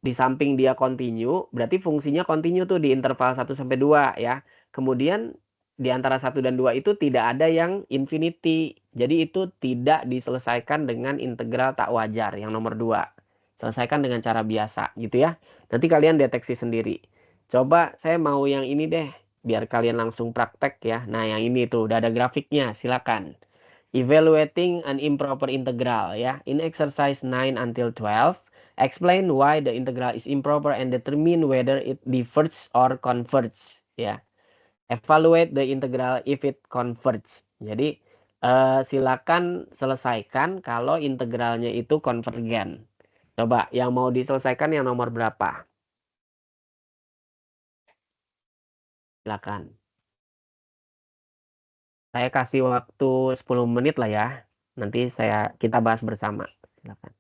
di samping dia continue, berarti fungsinya continue tuh di interval 1 sampai 2 ya. Kemudian di antara 1 dan 2 itu tidak ada yang infinity. Jadi itu tidak diselesaikan dengan integral tak wajar yang nomor 2. Selesaikan dengan cara biasa gitu ya. Nanti kalian deteksi sendiri. Coba saya mau yang ini deh, biar kalian langsung praktek ya. Nah, yang ini tuh udah ada grafiknya, silakan. Evaluating an improper integral ya. In exercise 9 until 12, explain why the integral is improper and determine whether it diverges or converges ya. Evaluate the integral if it converge. Jadi silakan selesaikan kalau integralnya itu konvergen. Coba yang mau diselesaikan yang nomor berapa? Silakan. Saya kasih waktu 10 menit lah ya. Nanti kita bahas bersama. Silakan.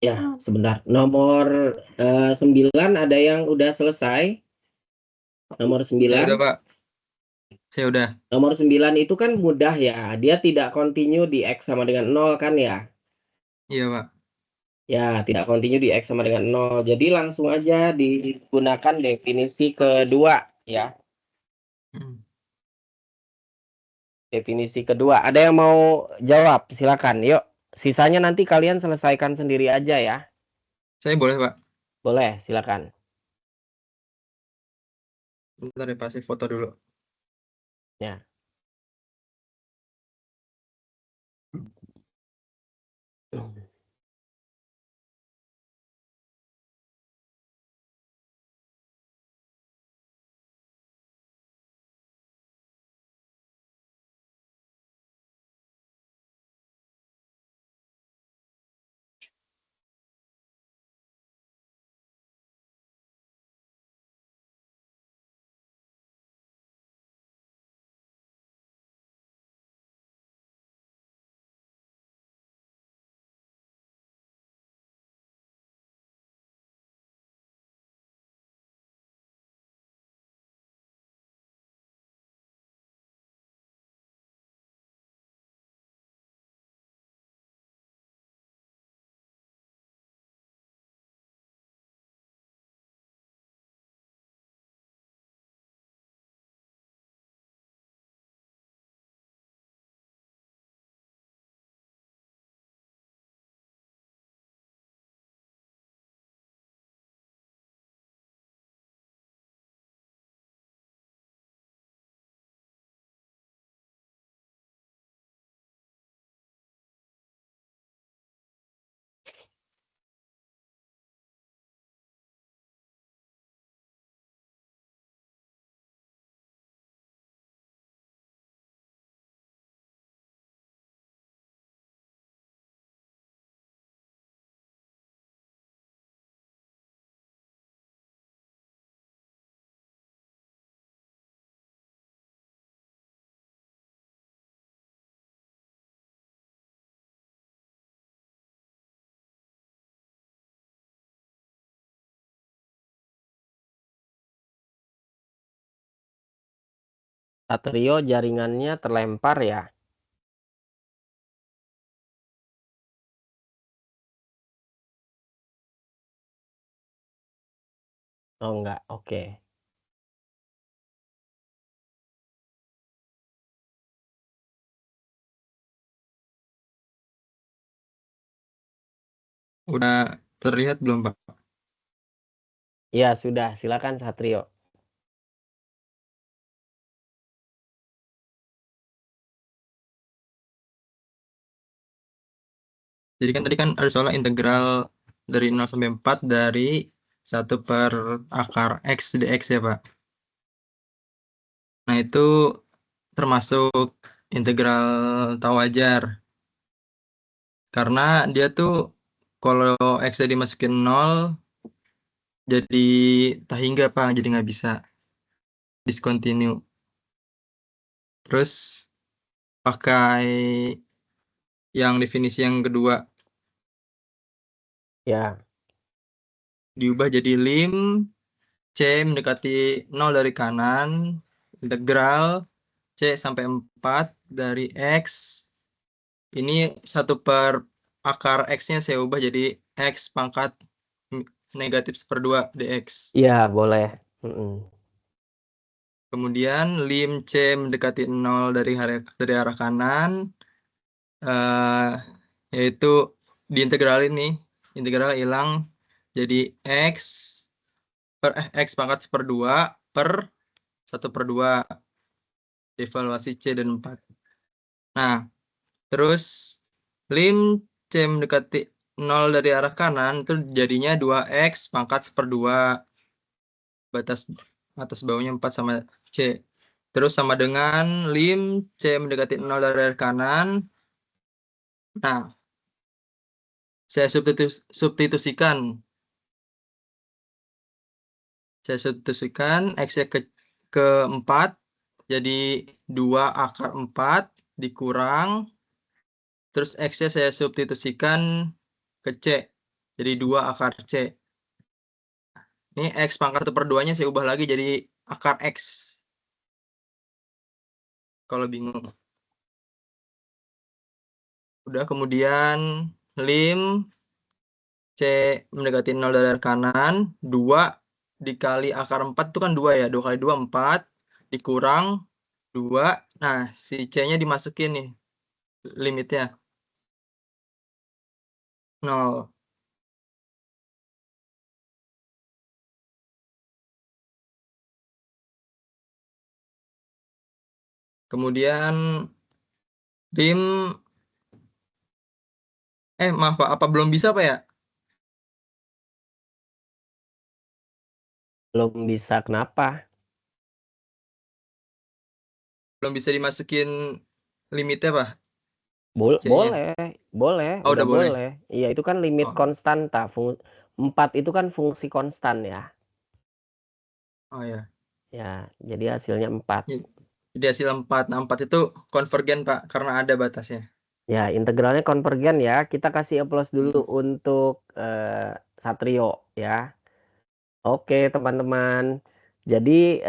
Ya, sebentar. Nomor 9 ada yang udah selesai? Nomor Saya 9. udah, Pak. Saya udah. Nomor 9 itu kan mudah ya. Dia tidak continue di X sama dengan 0 kan ya? Iya, Pak. Ya, tidak continue di X sama dengan 0. Jadi langsung aja digunakan definisi kedua ya. Hmm. Definisi kedua. Ada yang mau jawab? Silakan. Yuk. Sisanya nanti kalian selesaikan sendiri aja ya. Saya boleh, Pak. Boleh, silakan. Bentar ya, Pak. Saya foto dulu. Ya. Satrio jaringannya terlempar ya. Oh enggak, oke. Udah terlihat belum, Pak? Ya sudah, silakan Satrio. Jadi kan tadi kan ada soal integral dari 0 sampai 4 dari 1 per akar X dx ya, Pak. Nah, itu termasuk integral tahu wajar. Karena dia tuh kalau X-nya dimasukin 0 jadi tak hingga, Pak, jadi nggak bisa discontinue. Terus pakai yang definisi yang kedua. Ya. Diubah jadi lim C mendekati 0 dari kanan, integral C sampai 4 dari X. Ini 1 per akar X-nya saya ubah jadi X pangkat negatif 1/2 dx. Iya, boleh. Kemudian lim C mendekati 0 dari arah kanan, yaitu diintegralin nih, integral hilang jadi X pangkat 1/2 per 1/2 evaluasi C dan 4. Nah, terus lim C mendekati 0 dari arah kanan itu jadinya 2X pangkat 1/2. Batas atas bawahnya 4 sama C. Terus sama dengan lim C mendekati 0 dari arah kanan. Nah, saya substitusikan. X-nya ke 4 jadi 2 akar 4 dikurang. Terus X-nya saya substitusikan ke C. Jadi 2 akar C. Ini X pangkat 1/2-nya saya ubah lagi jadi akar X. Kalau bingung. Udah, kemudian lim C mendekati 0 dari arah kanan, 2 dikali akar 4 itu kan 2 ya, 2 kali 2 4, dikurang 2, nah si C-nya dimasukin nih, limitnya. 0. Kemudian lim maaf Pak, apa belum bisa Pak ya? Belum bisa kenapa? Belum bisa dimasukin limitnya Pak? Boleh, boleh, Oh, udah udah boleh. boleh. Iya, itu kan limit Oh. konstanta. 4 itu kan fungsi konstan ya. Oh ya. Ya, jadi hasilnya 4. Jadi hasil 4. Nah, 4 itu konvergen Pak, karena ada batasnya. Ya, integralnya konvergen ya. Kita kasih applause dulu untuk Satrio ya. Oke, teman-teman. Jadi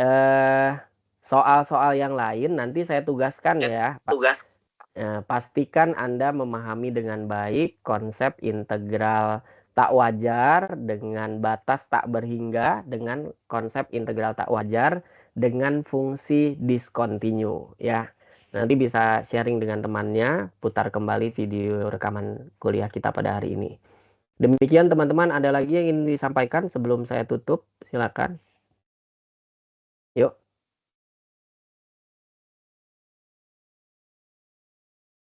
soal-soal yang lain nanti saya tugaskan ya. Pastikan Anda memahami dengan baik konsep integral tak wajar dengan batas tak berhingga dengan konsep integral tak wajar dengan fungsi diskontinu ya. Nanti bisa sharing dengan temannya, putar kembali video rekaman kuliah kita pada hari ini. Demikian teman-teman, ada lagi yang ingin disampaikan sebelum saya tutup? Silakan. Yuk.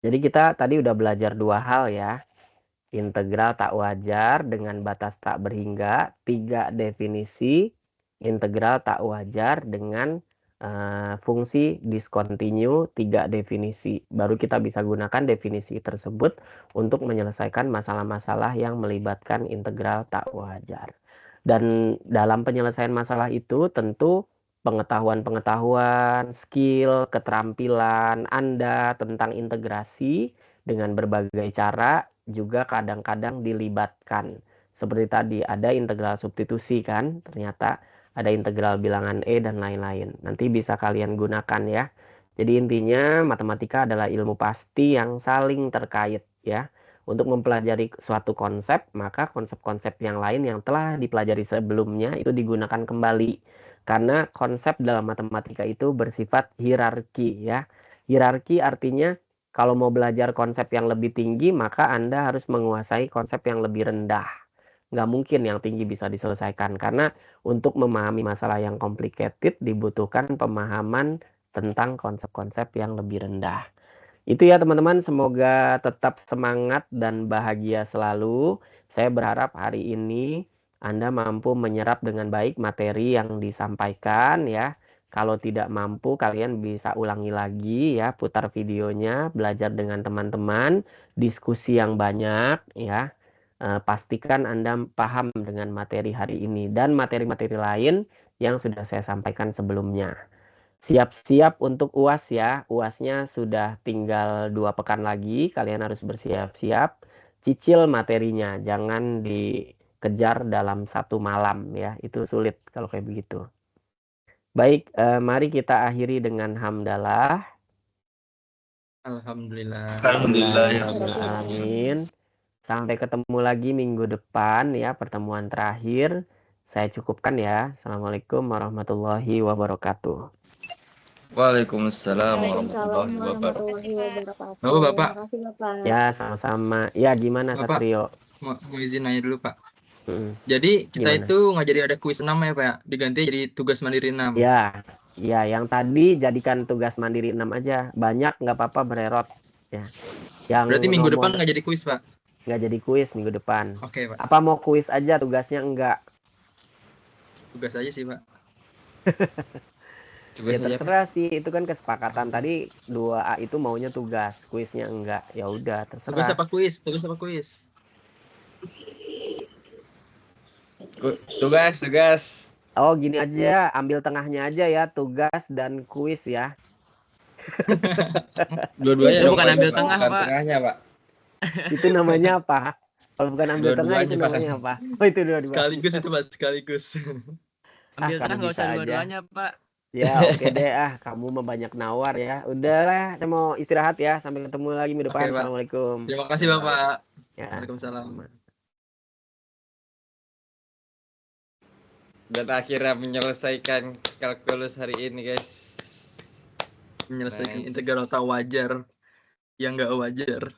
Jadi kita tadi udah belajar 2 hal ya. Integral tak wajar dengan batas tak berhingga, 3 definisi integral tak wajar dengan fungsi diskontinu, 3 definisi. Baru kita bisa gunakan definisi tersebut untuk menyelesaikan masalah-masalah yang melibatkan integral tak wajar. Dan dalam penyelesaian masalah itu tentu pengetahuan-pengetahuan, skill, keterampilan Anda tentang integrasi dengan berbagai cara juga kadang-kadang dilibatkan. Seperti tadi ada integral substitusi kan, ternyata ada integral bilangan E dan lain-lain. Nanti bisa kalian gunakan ya. Jadi intinya matematika adalah ilmu pasti yang saling terkait ya. Untuk mempelajari suatu konsep, maka konsep-konsep yang lain yang telah dipelajari sebelumnya itu digunakan kembali. Karena konsep dalam matematika itu bersifat hierarki ya. Hierarki artinya kalau mau belajar konsep yang lebih tinggi, maka Anda harus menguasai konsep yang lebih rendah. Nggak mungkin yang tinggi bisa diselesaikan. Karena untuk memahami masalah yang complicated dibutuhkan pemahaman tentang konsep-konsep yang lebih rendah. Itu ya teman-teman, semoga tetap semangat dan bahagia selalu. Saya berharap hari ini Anda mampu menyerap dengan baik materi yang disampaikan ya. Kalau tidak mampu, kalian bisa ulangi lagi ya, putar videonya, belajar dengan teman-teman, diskusi yang banyak ya. Pastikan Anda paham dengan materi hari ini dan materi-materi lain yang sudah saya sampaikan sebelumnya. Siap-siap untuk UAS ya. UASnya sudah tinggal 2 pekan lagi. Kalian harus bersiap-siap. Cicil materinya. Jangan dikejar dalam 1 malam ya. Itu sulit kalau kayak begitu. Baik, mari kita akhiri dengan hamdalah. Alhamdulillah. Amin. Sampai ketemu lagi minggu depan ya, pertemuan terakhir. Saya cukupkan ya. Assalamualaikum warahmatullahi wabarakatuh. Waalaikumsalam warahmatullahi wabarakatuh. Halo Bapak. Terima kasih Bapak. Ya, sama-sama. Ya, gimana Bapak, Satrio? mau izin nanya dulu Pak. Jadi kita Gimana? itu nggak jadi ada kuis 6 ya Pak ya? Diganti jadi tugas mandiri 6. Ya, yang tadi jadikan tugas mandiri 6 aja. Banyak nggak apa-apa bererot. Ya. Yang Berarti minggu depan nggak jadi kuis Pak? Nggak jadi kuis minggu depan. Oke Pak. Apa mau kuis aja tugasnya enggak? Tugas aja sih Pak. Ya terserah sih, itu kan kesepakatan tadi 2A itu maunya tugas, kuisnya enggak. Ya udah, terserah. Tugas apa kuis? Tugas apa kuis? Tugas. Oh, gini aja, ambil tengahnya aja ya, tugas dan kuis ya. Dua-duanya bukan ambil tengah, Pak. Tengahnya, Pak. Itu namanya apa? Kalau bukan ambil tengah itu Dua-duanya, Pak. namanya apa? Oh itu dua-duanya. Sekaligus itu, Pak, sekaligus. Ambil kamu tengah nggak bisa usah aja. dua-duanya, Pak. Ya oke deh kamu mah banyak nawar ya. Udahlah, saya mau istirahat ya. Sampai ketemu lagi minggu depan. Oke, Pak. Assalamualaikum. Terima kasih, Bapak. Ya. Waalaikumsalam. Dan akhirnya menyelesaikan kalkulus hari ini, guys. Menyelesaikan Nice. integral tak wajar yang nggak wajar.